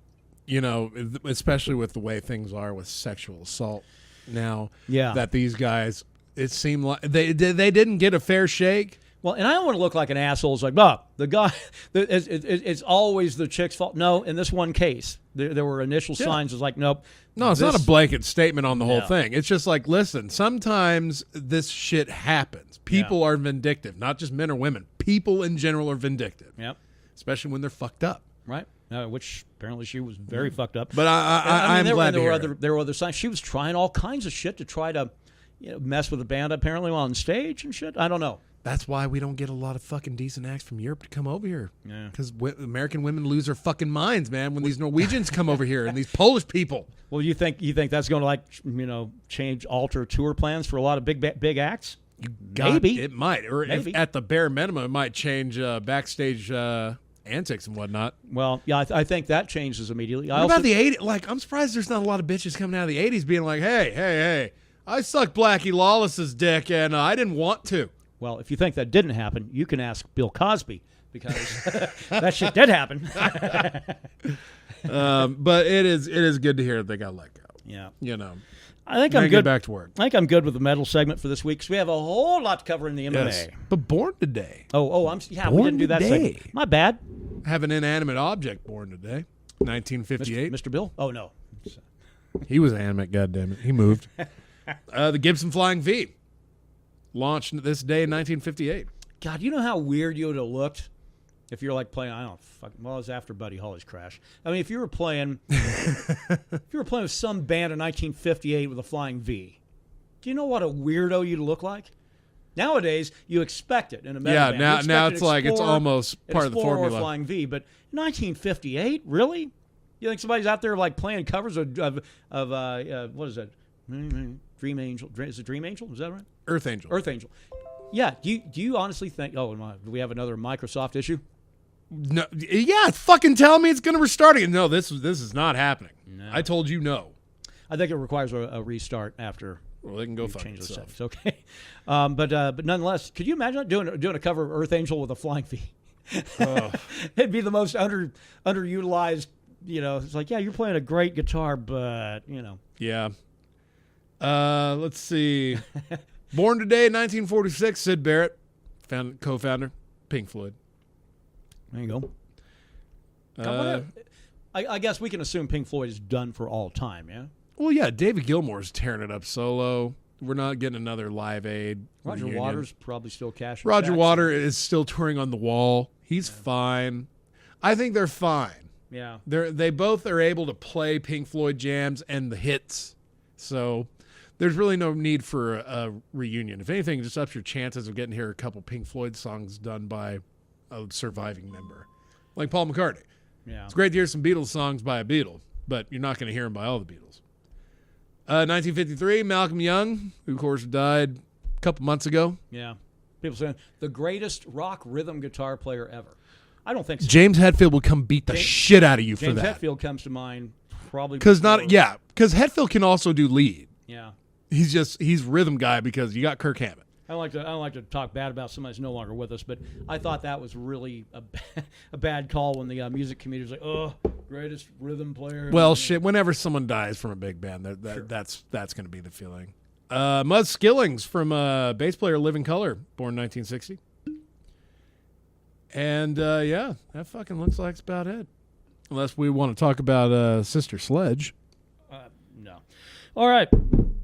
especially with the way things are with sexual assault now, that these guys, it seemed like they didn't get a fair shake. Well, and I don't want to look like an asshole. It's like, the guy, it's always the chick's fault. No, in this one case, there were initial signs. It's like, nope. No, it's not a blanket statement on the whole thing. It's just like, listen, sometimes this shit happens. People are vindictive, not just men or women. People in general are vindictive. Yep. Especially when they're fucked up. Right. Which apparently she was very fucked up. But I'm glad to hear there were other signs. She was trying all kinds of shit to try to mess with the band apparently while on stage and shit. I don't know. That's why we don't get a lot of fucking decent acts from Europe to come over here. Yeah. Because American women lose their fucking minds, man, when these Norwegians come over here and these Polish people. Well, you think that's going to alter tour plans for a lot of big acts? Maybe it might, or if at the bare minimum, it might change backstage antics and whatnot. Well, yeah, I think that changes immediately. What about the 80s? Like, I'm surprised there's not a lot of bitches coming out of the 80s being like, hey, I sucked Blackie Lawless's dick and I didn't want to. Well, if you think that didn't happen, you can ask Bill Cosby because that shit did happen. But it is good to hear that they got let go. Yeah. I think I'm good. Get back to work. I think I'm good with the metal segment for this week because we have a whole lot to cover in the MMA. Yes. But Born Today. We didn't do that segment. My bad. Have an inanimate object born today. 1958. Mr. Bill? Oh, no. He was animate, goddammit. He moved. The Gibson Flying V. Launched this day in 1958. God, you know how weird you would have looked if you're like playing, it was after Buddy Holly's crash. I mean, if you were playing with some band in 1958 with a Flying V, do you know what a weirdo you'd look like? Nowadays, you expect it in a metal band. Now it's like it's almost part of the formula. Or Flying V, but 1958, really? You think somebody's out there like playing covers of what is that? Dream Angel? Is it Dream Angel? Is that right? Earth Angel. Yeah. Do you honestly think? Oh, do we have another Microsoft issue? No, yeah, fucking tell me it's going to restart again. No, this is not happening. No. I told you no. I think it requires a restart after. Well, they can go fuck change those themselves. settings. Okay, but nonetheless, could you imagine doing a cover of Earth Angel with a flying V? Oh. It'd be the most underutilized. It's like, yeah, you're playing a great guitar, but Yeah. Let's see. Born today, 1946. Syd Barrett, co-founder, Pink Floyd. There you go. I guess we can assume Pink Floyd is done for all time, yeah? Well, yeah, David Gilmour's tearing it up solo. We're not getting another Live Aid. Roger reunion. Waters probably still cashing. Roger Waters is still touring on the wall. He's fine. I think they're fine. Yeah. They both are able to play Pink Floyd jams and the hits. So there's really no need for a reunion. If anything, it just ups your chances of getting here a couple Pink Floyd songs done by a surviving member. Like Paul McCartney. Yeah. It's great to hear some Beatles songs by a Beatle, but you're not going to hear them by all the Beatles. 1953, Malcolm Young, who of course died a couple months ago. Yeah. People saying the greatest rock rhythm guitar player ever. I don't think so. James Hetfield would come beat the shit out of you for that. James Hetfield comes to mind probably. Because Hetfield can also do lead. Yeah. He's rhythm guy because you got Kirk Hammett. I don't like to talk bad about somebody who's no longer with us, but I thought that was really a bad call when the music community was like, "Oh, greatest rhythm player." Well, shit. Whenever someone dies from a big band, that's going to be the feeling. Muzz Skillings from bass player Living Colour, born 1960. And yeah, that fucking looks like it's about it. Unless we want to talk about Sister Sledge. No. All right,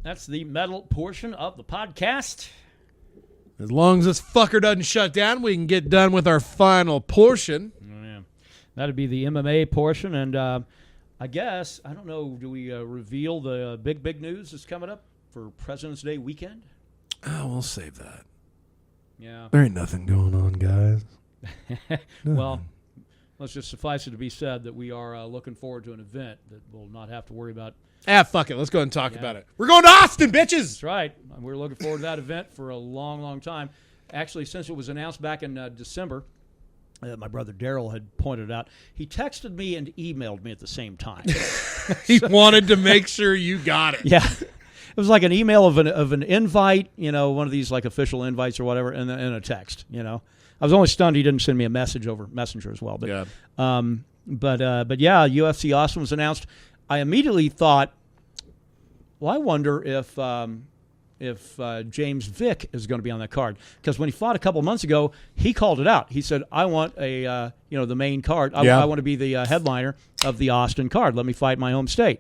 that's the metal portion of the podcast. As long as this fucker doesn't shut down, we can get done with our final portion. Oh, yeah. That'd be the MMA portion. And I guess, I don't know, do we reveal the big news that's coming up for President's Day weekend? Oh, we'll save that. Yeah. There ain't nothing going on, guys. Well, let's just suffice it to be said that we are looking forward to an event that we'll not have to worry about. Fuck it. Let's go ahead and talk about it. We're going to Austin, bitches! That's right. We're looking forward to that event for a long, long time. Actually, since it was announced back in December, my brother Daryl had pointed out, he texted me and emailed me at the same time. He wanted to make sure you got it. Yeah. It was like an email of an invite, one of these like official invites or whatever, and a text, I was only stunned he didn't send me a message over Messenger as well. But, yeah. But yeah, UFC Austin was announced. I immediately thought, well, I wonder if James Vick is going to be on that card, because when he fought a couple months ago, he called it out. He said, "I want the main card. I want to be the headliner of the Austin card. Let me fight my home state."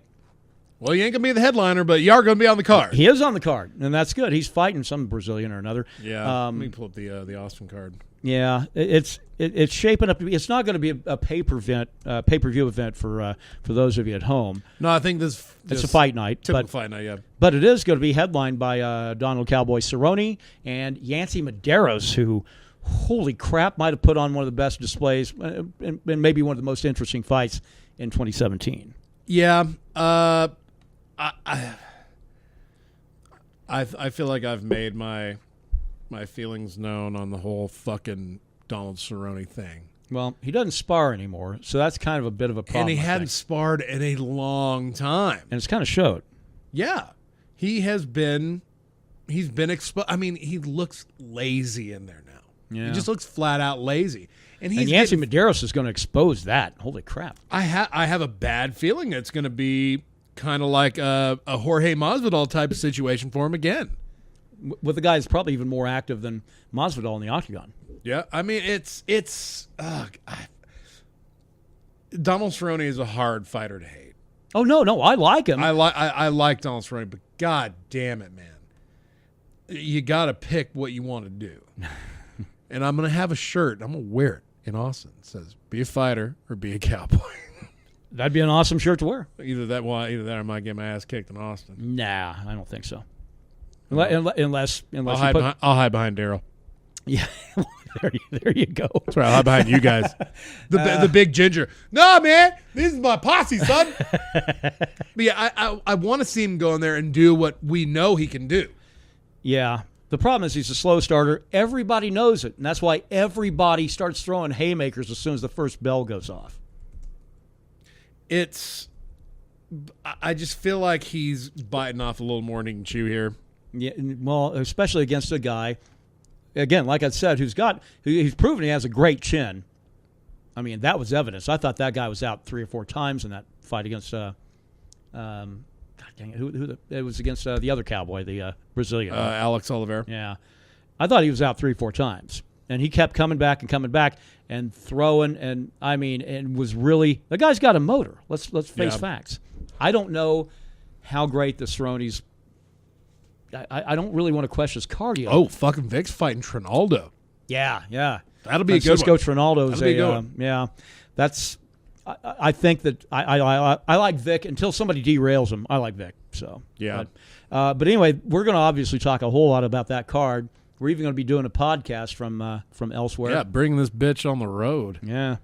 Well, you ain't gonna be the headliner, but you are gonna be on the card. He is on the card, and that's good. He's fighting some Brazilian or another. Yeah. Let me pull up the Austin card. Yeah, it's shaping up to be. It's not going to be a pay-per-view event for those of you at home. No, I think it's a fight night. Typical fight night, yeah. But it is going to be headlined by Donald Cowboy Cerrone and Yancy Medeiros, who, holy crap, might have put on one of the best displays and maybe one of the most interesting fights in 2017. Yeah, I feel like I've made my feelings known on the whole fucking Donald Cerrone thing. Well, he doesn't spar anymore, so that's kind of a bit of a problem. And he hadn't sparred in a long time. And it's kind of showed. Yeah. He's been exposed. I mean, he looks lazy in there now. Yeah. He just looks flat out lazy. And Yancy Medeiros is going to expose that. Holy crap. I have a bad feeling it's going to be kind of like a Jorge Masvidal type of situation for him again. With the guy that's probably even more active than Masvidal in the octagon. Yeah, I mean, Donald Cerrone is a hard fighter to hate. Oh, no, I like him. I like Donald Cerrone, but god damn it, man. You got to pick what you want to do. And I'm going to have a shirt. I'm going to wear it in Austin. It says, be a fighter or be a cowboy. That'd be an awesome shirt to wear. Either that or I might get my ass kicked in Austin. Nah, I don't think so. Unless I'll hide behind Daryl. Yeah, there you go. That's right. I'll hide behind you guys. The big ginger. No, man, this is my posse, son. But yeah, I want to see him go in there and do what we know he can do. Yeah, The problem is he's a slow starter. Everybody knows it, and that's why everybody starts throwing haymakers as soon as the first bell goes off. I just feel like he's biting off a little more than he can chew here. Yeah, well, especially against a guy, again, like I said, he's proven he has a great chin. I mean, that was evidence. I thought that guy was out 3 or 4 times in that fight against, God dang it, it was against the other cowboy, the Brazilian. Alex Oliveira. Yeah. I thought he was out 3 or 4 times. And he kept coming back and throwing, and was really, the guy's got a motor. Let's face facts. I don't know how great the Cerrone's. I don't really want to question his cardio. Oh, fucking Vic's fighting Trinaldo. Yeah. That'll be a good one. Trinaldo's a good one. Yeah. That's. I think that I like Vic until somebody derails him. I like Vic. So yeah. But anyway, we're going to obviously talk a whole lot about that card. We're even going to be doing a podcast from elsewhere. Yeah, bringing this bitch on the road. Yeah.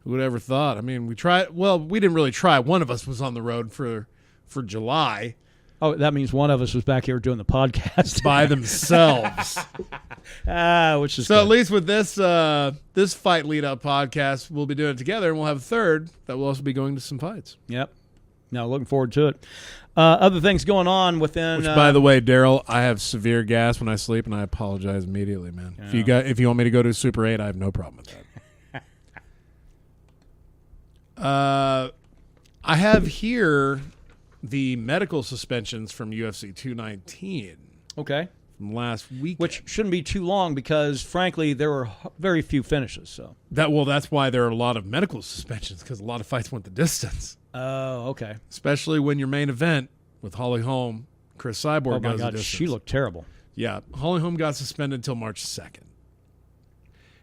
Who would ever thought? I mean, we tried. Well, we didn't really try. One of us was on the road for July. Oh, that means one of us was back here doing the podcast by themselves. Which is so. Good. At least with this fight lead up podcast, we'll be doing it together, and we'll have a third that will also be going to some fights. Yep. No, looking forward to it. Other things going on within. Which, by the way, Daryl, I have severe gas when I sleep, and I apologize immediately, man. Yeah. If you want me to go to Super 8, I have no problem with that. I have here the medical suspensions from UFC 219. Okay. From last week, which shouldn't be too long because, frankly, there were very few finishes. So that's why there are a lot of medical suspensions, because a lot of fights went the distance. Oh, okay. Especially when your main event with Holly Holm, Chris Cyborg goes the distance. She looked terrible. Yeah, Holly Holm got suspended until March 2nd.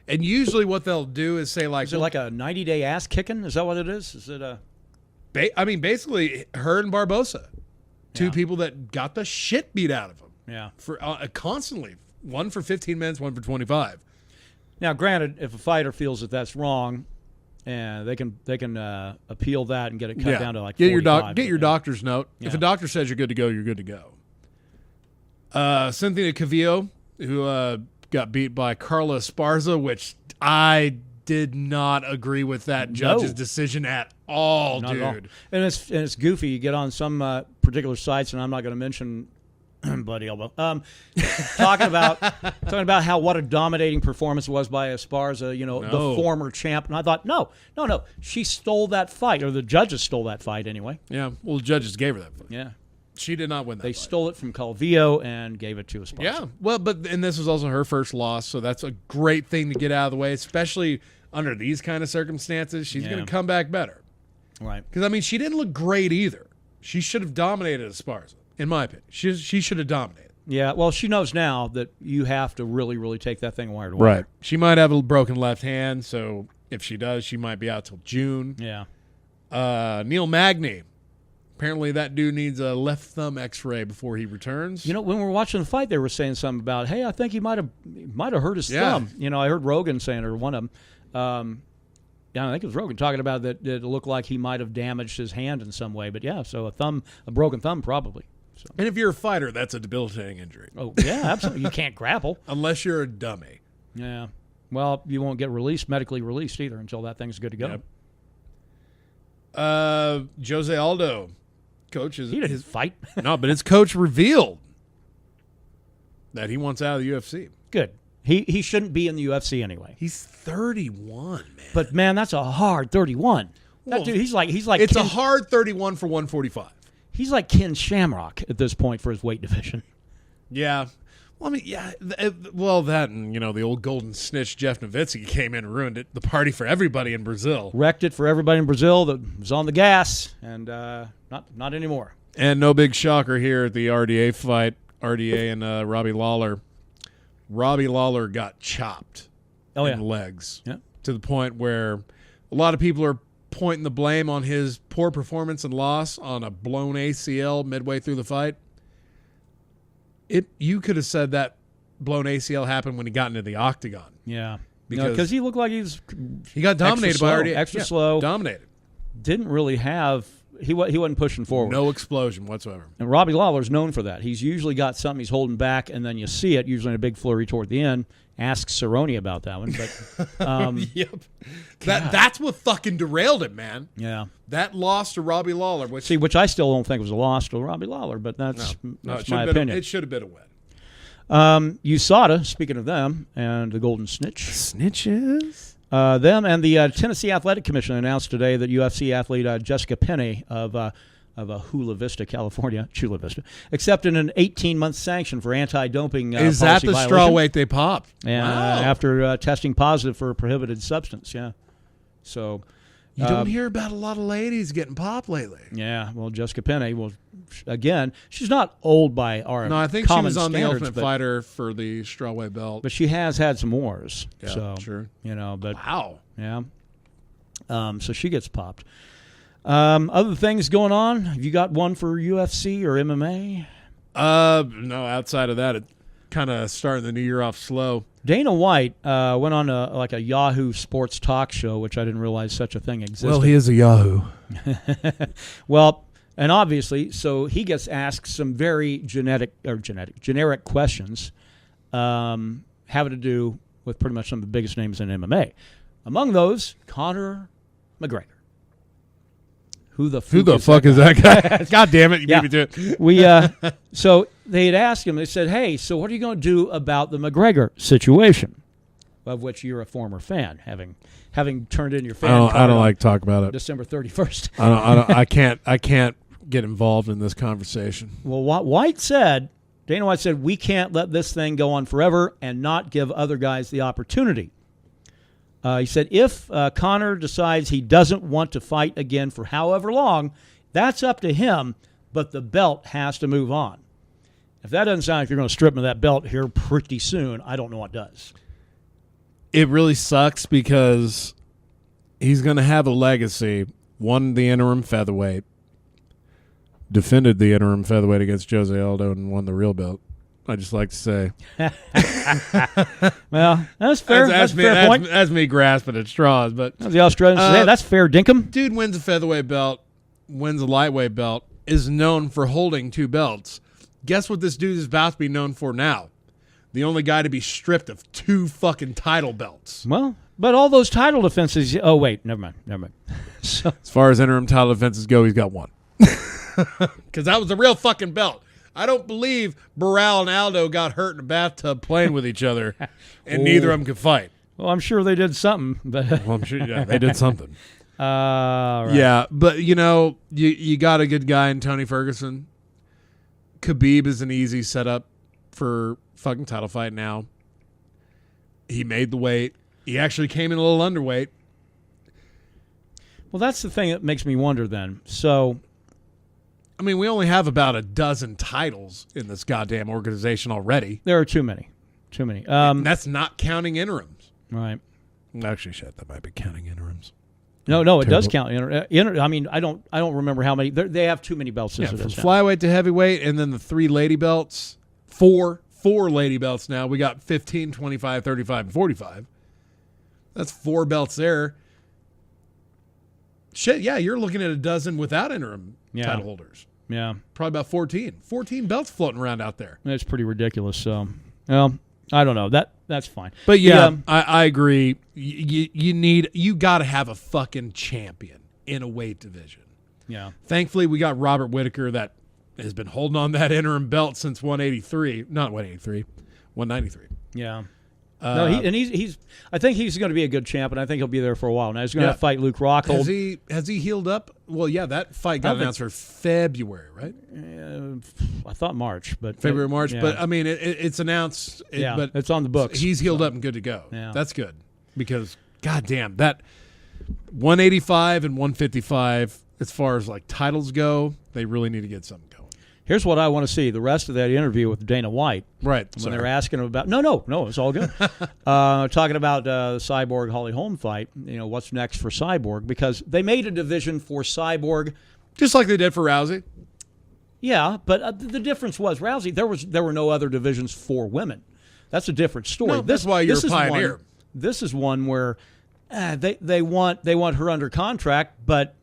And usually what they'll do is say like... Is it like a 90-day ass kicking? Is that what it is? Is it a... basically, her and Barbosa. Two people that got the shit beat out of them. Yeah. For constantly. One for 15 minutes, one for 25. Now, granted, if a fighter feels that that's wrong, and they can appeal that and get it cut down to like 45. Get your doctor's note. Yeah. If a doctor says you're good to go, you're good to go. Cynthia Cavillo, who got beat by Carla Esparza, which I did not agree with that judge's decision at all, not dude. At all. And it's goofy. You get on some particular sites, and I'm not going to mention Buddy Elbow. Talking about how what a dominating performance was by Esparza, the former champ. And I thought, no. She stole that fight, or the judges stole that fight anyway. Yeah, well, the judges gave her that fight. Yeah. She did not win that They fight. Stole it from Calvillo and gave it to Esparza. Yeah, well, and this was also her first loss, so that's a great thing to get out of the way, especially under these kind of circumstances. She's going to come back better. Right. Because, she didn't look great either. She should have dominated Esparza, in my opinion. She should have dominated. Yeah, well, she knows now that you have to really, really take that thing wire to wire. Right. She might have a broken left hand, so if she does, she might be out till June. Yeah. Neil Magny. Apparently that dude needs a left thumb x-ray before he returns. When we were watching the fight, they were saying something about, hey, I think he might have hurt his thumb. I heard Rogan saying, or one of them. I think it was Rogan talking about that it looked like he might have damaged his hand in some way. But, so a broken thumb probably. So. And if you're a fighter, that's a debilitating injury. Oh, yeah, absolutely. You can't grapple. Unless you're a dummy. Yeah. Well, you won't get medically released either until that thing's good to go. Yep. Jose Aldo. He didn't fight. No, but his coach revealed that he wants out of the UFC. Good. He shouldn't be in the UFC anyway. He's 31, man. But man, that's a hard 31. That dude, he's like. It's a hard 31 for 145. He's like Ken Shamrock at this point for his weight division. Yeah. Well, that and the old golden snitch Jeff Nowitzki came in and ruined it. The party for everybody in Brazil. Wrecked it for everybody in Brazil that was on the gas, and not anymore. And no big shocker here at the RDA fight. RDA and Robbie Lawler. Robbie Lawler got chopped in the legs to the point where a lot of people are pointing the blame on his poor performance and loss on a blown ACL midway through the fight. You could have said that blown ACL happened when he got into the octagon. Yeah. Because he looked like he got dominated by RDA. Extra slow. Dominated. Didn't really have he wasn't pushing forward. No explosion whatsoever. And Robbie Lawler's known for that. He's usually got something he's holding back, and then you see it, usually in a big flurry toward the end. Ask Cerrone about that one. But Yep. That's what fucking derailed it, man. Yeah. That loss to Robbie Lawler. Which I still don't think was a loss to Robbie Lawler, but that's my opinion. It should have been a win. USADA, speaking of them, and the Golden Snitch. Snitches? Them and the Tennessee Athletic Commission announced today that UFC athlete Jessica Penney of Chula Vista, California, accepted an 18-month sanction for anti-doping Is that the violation. straw weight they popped? And, after testing positive for a prohibited substance, yeah. So you don't hear about a lot of ladies getting popped lately. Yeah, well, Jessica Penney, again, she's not old by our No, I think she was on the standards, Ultimate Fighter for the strawweight belt. but she has had some wars. Yeah, so, sure. But Wow. yeah. So she gets popped. Other things going on? Have you got one for UFC or MMA? No, outside of that, it kind of starting the new year off slow. Dana White went on a Yahoo Sports talk show, which I didn't realize such a thing existed. Well, he is a Yahoo. Well, and obviously, so he gets asked some very generic questions having to do with pretty much some of the biggest names in MMA. Among those, Conor McGregor. Who the fuck is that guy? God damn it, you beat me to it. So they had asked him, they said, hey, so what are you going to do about the McGregor situation, of which you're a former fan, having turned in your fan card I don't like to talk about it. December 31st. I can't get involved in this conversation. Well, Dana White said, we can't let this thing go on forever and not give other guys the opportunity. He said, if Conor decides he doesn't want to fight again for however long, that's up to him, but the belt has to move on. If that doesn't sound like you're going to strip him of that belt here pretty soon, I don't know what does. It really sucks because he's going to have a legacy. Won the interim featherweight, defended the interim featherweight against Jose Aldo, and won the real belt. I just like to say. Well, that's fair. That's a fair point. That's me grasping at straws. But the Australians say, that's fair, dinkum. Dude wins a featherweight belt, wins a lightweight belt, is known for holding two belts. Guess what this dude is about to be known for now? The only guy to be stripped of two fucking title belts. Well, but all those title defenses. Oh, wait. Never mind. So, as far as interim title defenses go, he's got one. Because that was a real fucking belt. I don't believe Barral and Aldo got hurt in a bathtub playing with each other, and neither of them could fight. Well, I'm sure they did something. But well, I'm sure they did something. Right. Yeah, but you got a good guy in Tony Ferguson. Khabib is an easy setup for fucking title fight now. He made the weight. He actually came in a little underweight. Well, that's the thing that makes me wonder then. So, I mean, we only have about a dozen titles in this goddamn organization already. There are too many. And that's not counting interims. Right. Actually, shit, that might be counting interims. No, it does count. I mean, I don't remember how many. They have too many belts. Yeah, from flyweight to heavyweight, and then the 3 lady belts. 4 lady belts now. We got 15, 25, 35, and 45. That's 4 belts there. Shit, yeah, you're looking at a dozen without interim title holders. Yeah. Probably about 14. 14 belts floating around out there. That's pretty ridiculous. So, well, I don't know. That's fine. But yeah, I agree. You got to have a fucking champion in a weight division. Yeah. Thankfully, we got Robert Whittaker that has been holding on that interim belt since 183. Not 183, 193. Yeah. No, he's. I think he's going to be a good champ, and I think he'll be there for a while. Now he's going to fight Luke Rockhold. Has he healed up? Well, yeah, that fight got announced for February, right? I thought March, but February, March. Yeah. But I mean, it's announced. But it's on the books. He's healed up and good to go. Yeah. That's good because, goddamn, that 185 and 155, as far as like titles go, they really need to get something going. Here's what I want to see: the rest of that interview with Dana White. Right. When they were asking him about no, it's all good. Talking about the Cyborg Holly Holm fight. What's next for Cyborg, because they made a division for Cyborg, just like they did for Rousey. Yeah, but the difference was Rousey. There were no other divisions for women. That's a different story. No, that's why you're a pioneer. This is one where they want her under contract, but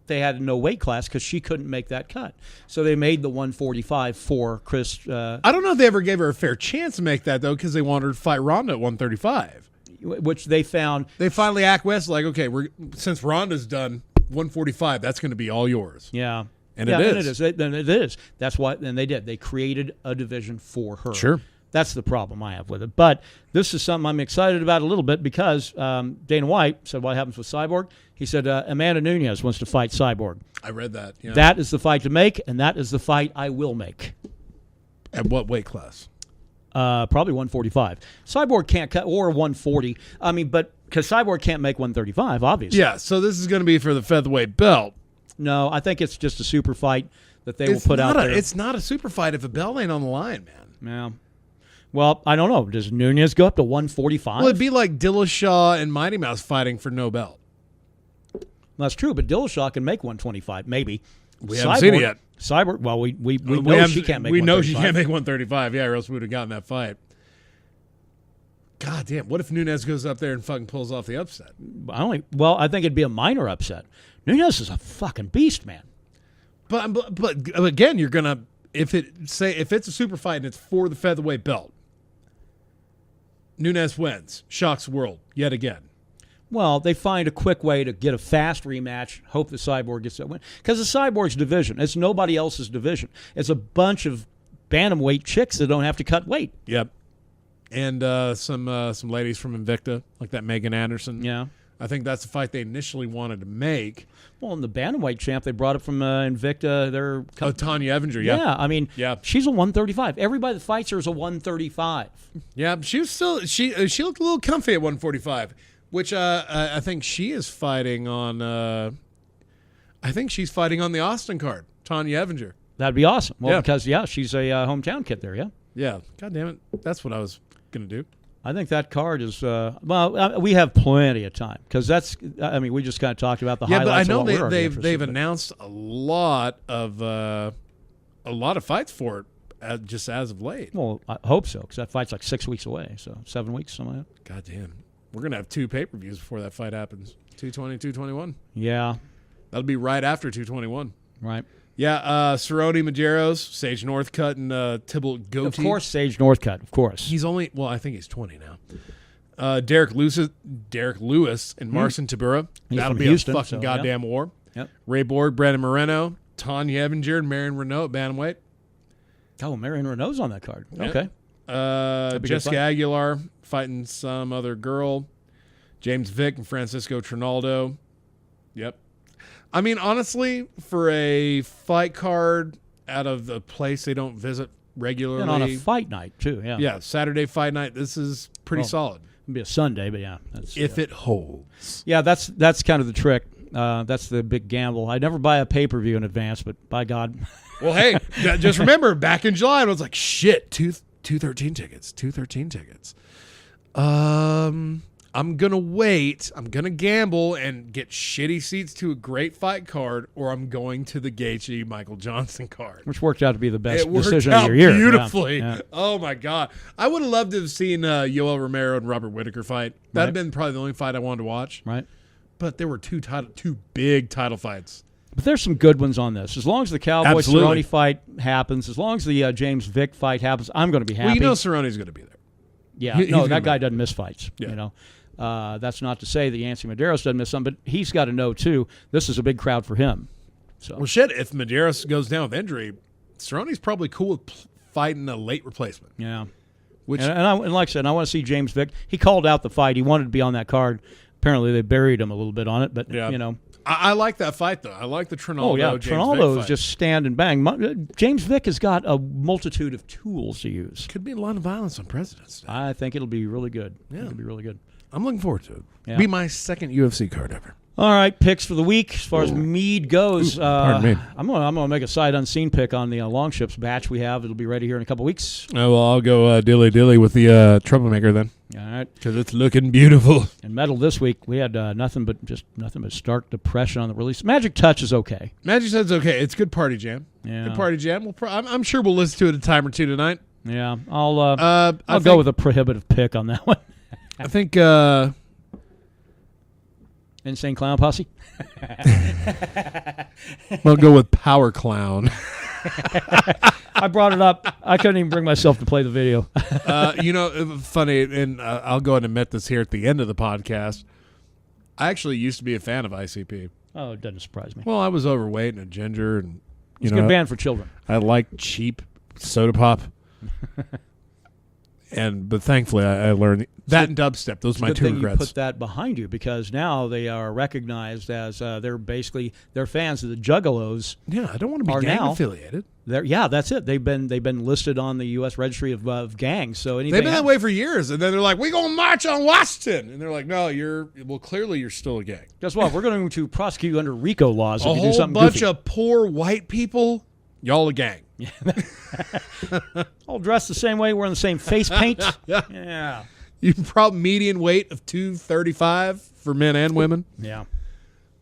they had no weight class because she couldn't make that cut. So they made the 145 for Chris. I don't know if they ever gave her a fair chance to make that, though, because they wanted her to fight Ronda at 135. Which they found. They finally acquiesced, like, okay, since Ronda's done 145, that's going to be all yours. Yeah. And it is. And it is. Then it is. That's what. And they did. They created a division for her. Sure. That's the problem I have with it. But this is something I'm excited about a little bit because Dana White said, what happens with Cyborg? He said, Amanda Nunes wants to fight Cyborg. I read that. Yeah. That is the fight to make, and that is the fight I will make. At what weight class? Probably 145. Cyborg can't cut, or 140. I mean, but because Cyborg can't make 135, obviously. Yeah, so this is going to be for the featherweight belt. No, I think it's just a super fight that they will put out there. It's not a super fight if a belt ain't on the line, man. Yeah. Well, I don't know. Does Nunes go up to 145? Well, it'd be like Dillashaw and Mighty Mouse fighting for no belt. That's true, but Dillashaw can make 125, maybe. We haven't seen it yet. Cyborg, well, we know she can't make 135. We know she can't make 135, yeah, or else we would have gotten that fight. God damn, what if Nunes goes up there and fucking pulls off the upset? I think it'd be a minor upset. Nunes is a fucking beast, man. But again, you're going to, if it's a super fight and it's for the featherweight belt, Nunes wins, shocks the world yet again. Well, they find a quick way to get a fast rematch, hope the Cyborg gets that win. Because the Cyborg's division, it's nobody else's division. It's a bunch of bantamweight chicks that don't have to cut weight. Yep. And some ladies from Invicta, like that Megan Anderson. Yeah. I think that's the fight they initially wanted to make. Well, in the bantamweight champ, they brought it from Invicta. Tanya Evinger, yeah. Yeah, I mean, she's a 135. Everybody that fights her is a 135. Yeah, she was still she looked a little comfy at 145, which I think she is fighting on. I think she's fighting on the Austin card, Tanya Evinger. That'd be awesome. Well, because she's a hometown kid there. Yeah. Yeah. God damn it, that's what I was gonna do. I think that card is we have plenty of time because that's. I mean, we just kind of talked about the highlights. Yeah, but I know they've announced a lot of fights for it just as of late. Well, I hope so because that fight's like 6 weeks away, so 7 weeks, something like that. God damn, we're gonna have 2 pay-per-views before that fight happens. 220, 221. Yeah, that'll be right after 221. Right. Yeah, Cerrone, Medieros, Sage Northcutt, and Tybalt Goatee. Of course, Sage Northcutt, of course. He's only, I think he's 20 now. Derek Lewis, and Marcin Tybura. That'll be Houston, a fucking goddamn war. Yep. Ray Borg, Brandon Moreno, Tanya Evinger, and Marion Renault at bantamweight. Oh, Marion Renault's on that card. Yep. Okay. Jessica Aguilar fighting some other girl. James Vick and Francisco Trinaldo. Yep. I mean, honestly, for a fight card out of the place they don't visit regularly. And on a fight night, too, yeah. Yeah, Saturday fight night, this is pretty solid. It'd be a Sunday, but yeah. If it holds. Yeah, that's kind of the trick. That's the big gamble. I never buy a pay-per-view in advance, but by God. Well, hey, just remember, back in July, I was like, shit, 213 tickets, 213 tickets. I'm going to wait. I'm going to gamble and get shitty seats to a great fight card, or I'm going to the Gaethje Michael Johnson card. Which worked out to be the best decision of your year. Beautifully. Yeah. Oh, my God. I would have loved to have seen Yoel Romero and Robert Whittaker fight. That would have been probably the only fight I wanted to watch. Right. But there were two big title fights. But there's some good ones on this. As long as the Cowboy Cerrone fight happens, as long as the James Vick fight happens, I'm going to be happy. Well, you know Cerrone's going to be there. Yeah. That guy doesn't miss fights. Yeah. You know. That's not to say that Yancy Medeiros doesn't miss some, but he's got to know, too, this is a big crowd for him. So. Well, shit, if Medeiros goes down with injury, Cerrone's probably cool with fighting a late replacement. Yeah. And like I said, I want to see James Vick. He called out the fight. He wanted to be on that card. Apparently, they buried him a little bit on it, but, you know. I like that fight, though. I like the Trinaldo. Oh, yeah. Trinaldo is just stand and bang. James Vick has got a multitude of tools to use. Could be a lot of violence on President's Day. I think it'll be really good. Yeah. It'll be really good. I'm looking forward to it. Yeah. Be my second UFC card ever. All right, picks for the week as far as Mead goes. Pardon me. I'm gonna make a sight unseen pick on the Longships batch we have. It'll be ready here in a couple weeks. Oh, well, I'll go dilly with the Troublemaker then. All right, because it's looking beautiful. And metal this week we had nothing but stark depression on the release. Magic Touch is okay. Magic Touch is okay. It's good party jam. Yeah, good party jam. I'm sure we'll listen to it a time or two tonight. Yeah, I'll go with a prohibitive pick on that one. I think. Insane Clown Posse? I'll go with Power Clown. I brought it up. I couldn't even bring myself to play the video. Funny, and I'll go ahead and admit this here at the end of the podcast. I actually used to be a fan of ICP. Oh, it doesn't surprise me. Well, I was overweight and a ginger, and it's a good band for children. I like cheap soda pop. But thankfully, I learned that and dubstep. Those are my two regrets. You put that behind you because now they are recognized as they're fans of the Juggalos. Yeah, I don't want to be gang affiliated. That's it. They've been listed on the U.S. Registry of Gangs. So they've been that way for years, and then they're like, "We're gonna march on Washington," and they're like, "No, clearly you're still a gang." Guess what? We're going to prosecute you under RICO laws if you do something bunch goofy. Of poor white people. Y'all a gang. All dressed the same way, wearing the same face paint. Yeah. You probably median weight of 235 for men and women. Yeah.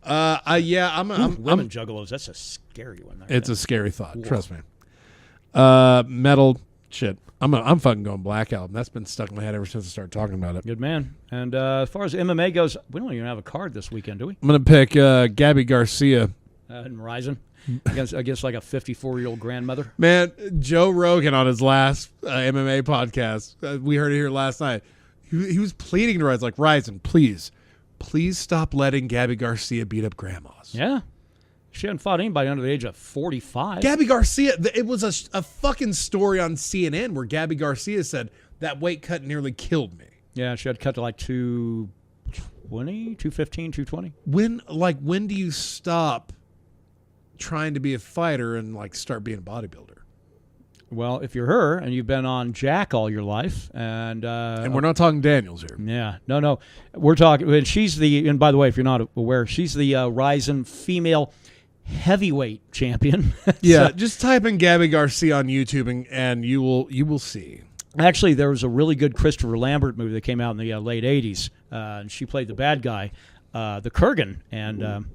I'm women juggalos. That's a scary one. It's a scary thought. Whoa. Trust me. Metal shit. I'm fucking going Black Album. That's been stuck in my head ever since I started talking about it. Good man. And as far as MMA goes, we don't even have a card this weekend, do we? I'm gonna pick Gabby Garcia in Ryzen. Against like a 54-year-old grandmother. Man, Joe Rogan on his last MMA podcast, we heard it here last night. He was pleading to Ryzen, like, Ryzen, please stop letting Gabby Garcia beat up grandmas. Yeah. She hadn't fought anybody under the age of 45. Gabby Garcia, it was a fucking story on CNN where Gabby Garcia said, that weight cut nearly killed me. Yeah, she had cut to like 220, 215, 220. When do you stop trying to be a fighter and like start being a bodybuilder? Well, if you're her and you've been on Jack all your life, and we're not talking Daniels here. Yeah, no, we're talking. And by the way, if you're not aware, she's the Ryzen female heavyweight champion. Yeah, just type in Gabby Garcia on YouTube and you will see. Actually, there was a really good Christopher Lambert movie that came out in the late '80s, and she played the bad guy, the Kurgan, and.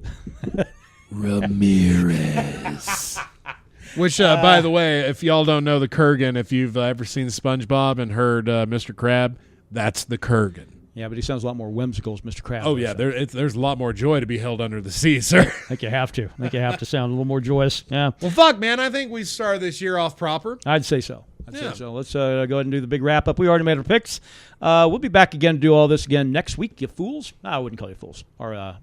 Ramirez. Which, by the way, if y'all don't know the Kurgan, if you've ever seen SpongeBob and heard Mr. Crab, that's the Kurgan. Yeah, but he sounds a lot more whimsical as Mr. Krabs. Oh, yeah, there's a lot more joy to be held under the sea, sir. I think you have to. Sound a little more joyous. Yeah. Well, fuck, man, I think we started this year off proper. I'd say so. Let's go ahead and do the big wrap-up. We already made our picks. We'll be back again to do all this again next week, you fools. I wouldn't call you fools. Or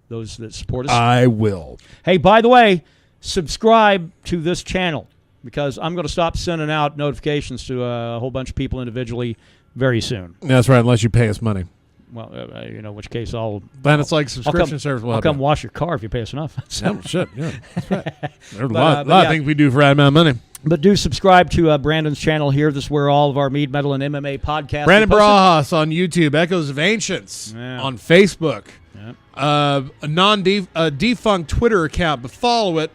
those that support us. I will. Hey, by the way, subscribe to this channel because I'm going to stop sending out notifications to a whole bunch of people individually very soon. That's right, unless you pay us money. Well, in which case Then it's like subscription service. I'll come wash your car if you pay us enough. Oh, shit, yeah. That's right. There's a lot of things we do for that amount of money. But do subscribe to Brandon's channel here. This is where all of our Mead, Metal, and MMA podcasts Brandon Barajas on YouTube, Echoes of Ancients on Facebook. A defunct Twitter account, but follow it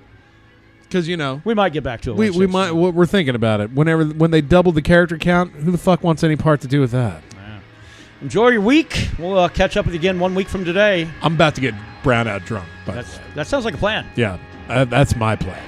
because we might get back to it. We might. We're thinking about it. When they doubled the character count, who the fuck wants any part to do with that? Yeah. Enjoy your week. We'll catch up with you again 1 week from today. I'm about to get brown out drunk. That sounds like a plan. Yeah, that's my plan.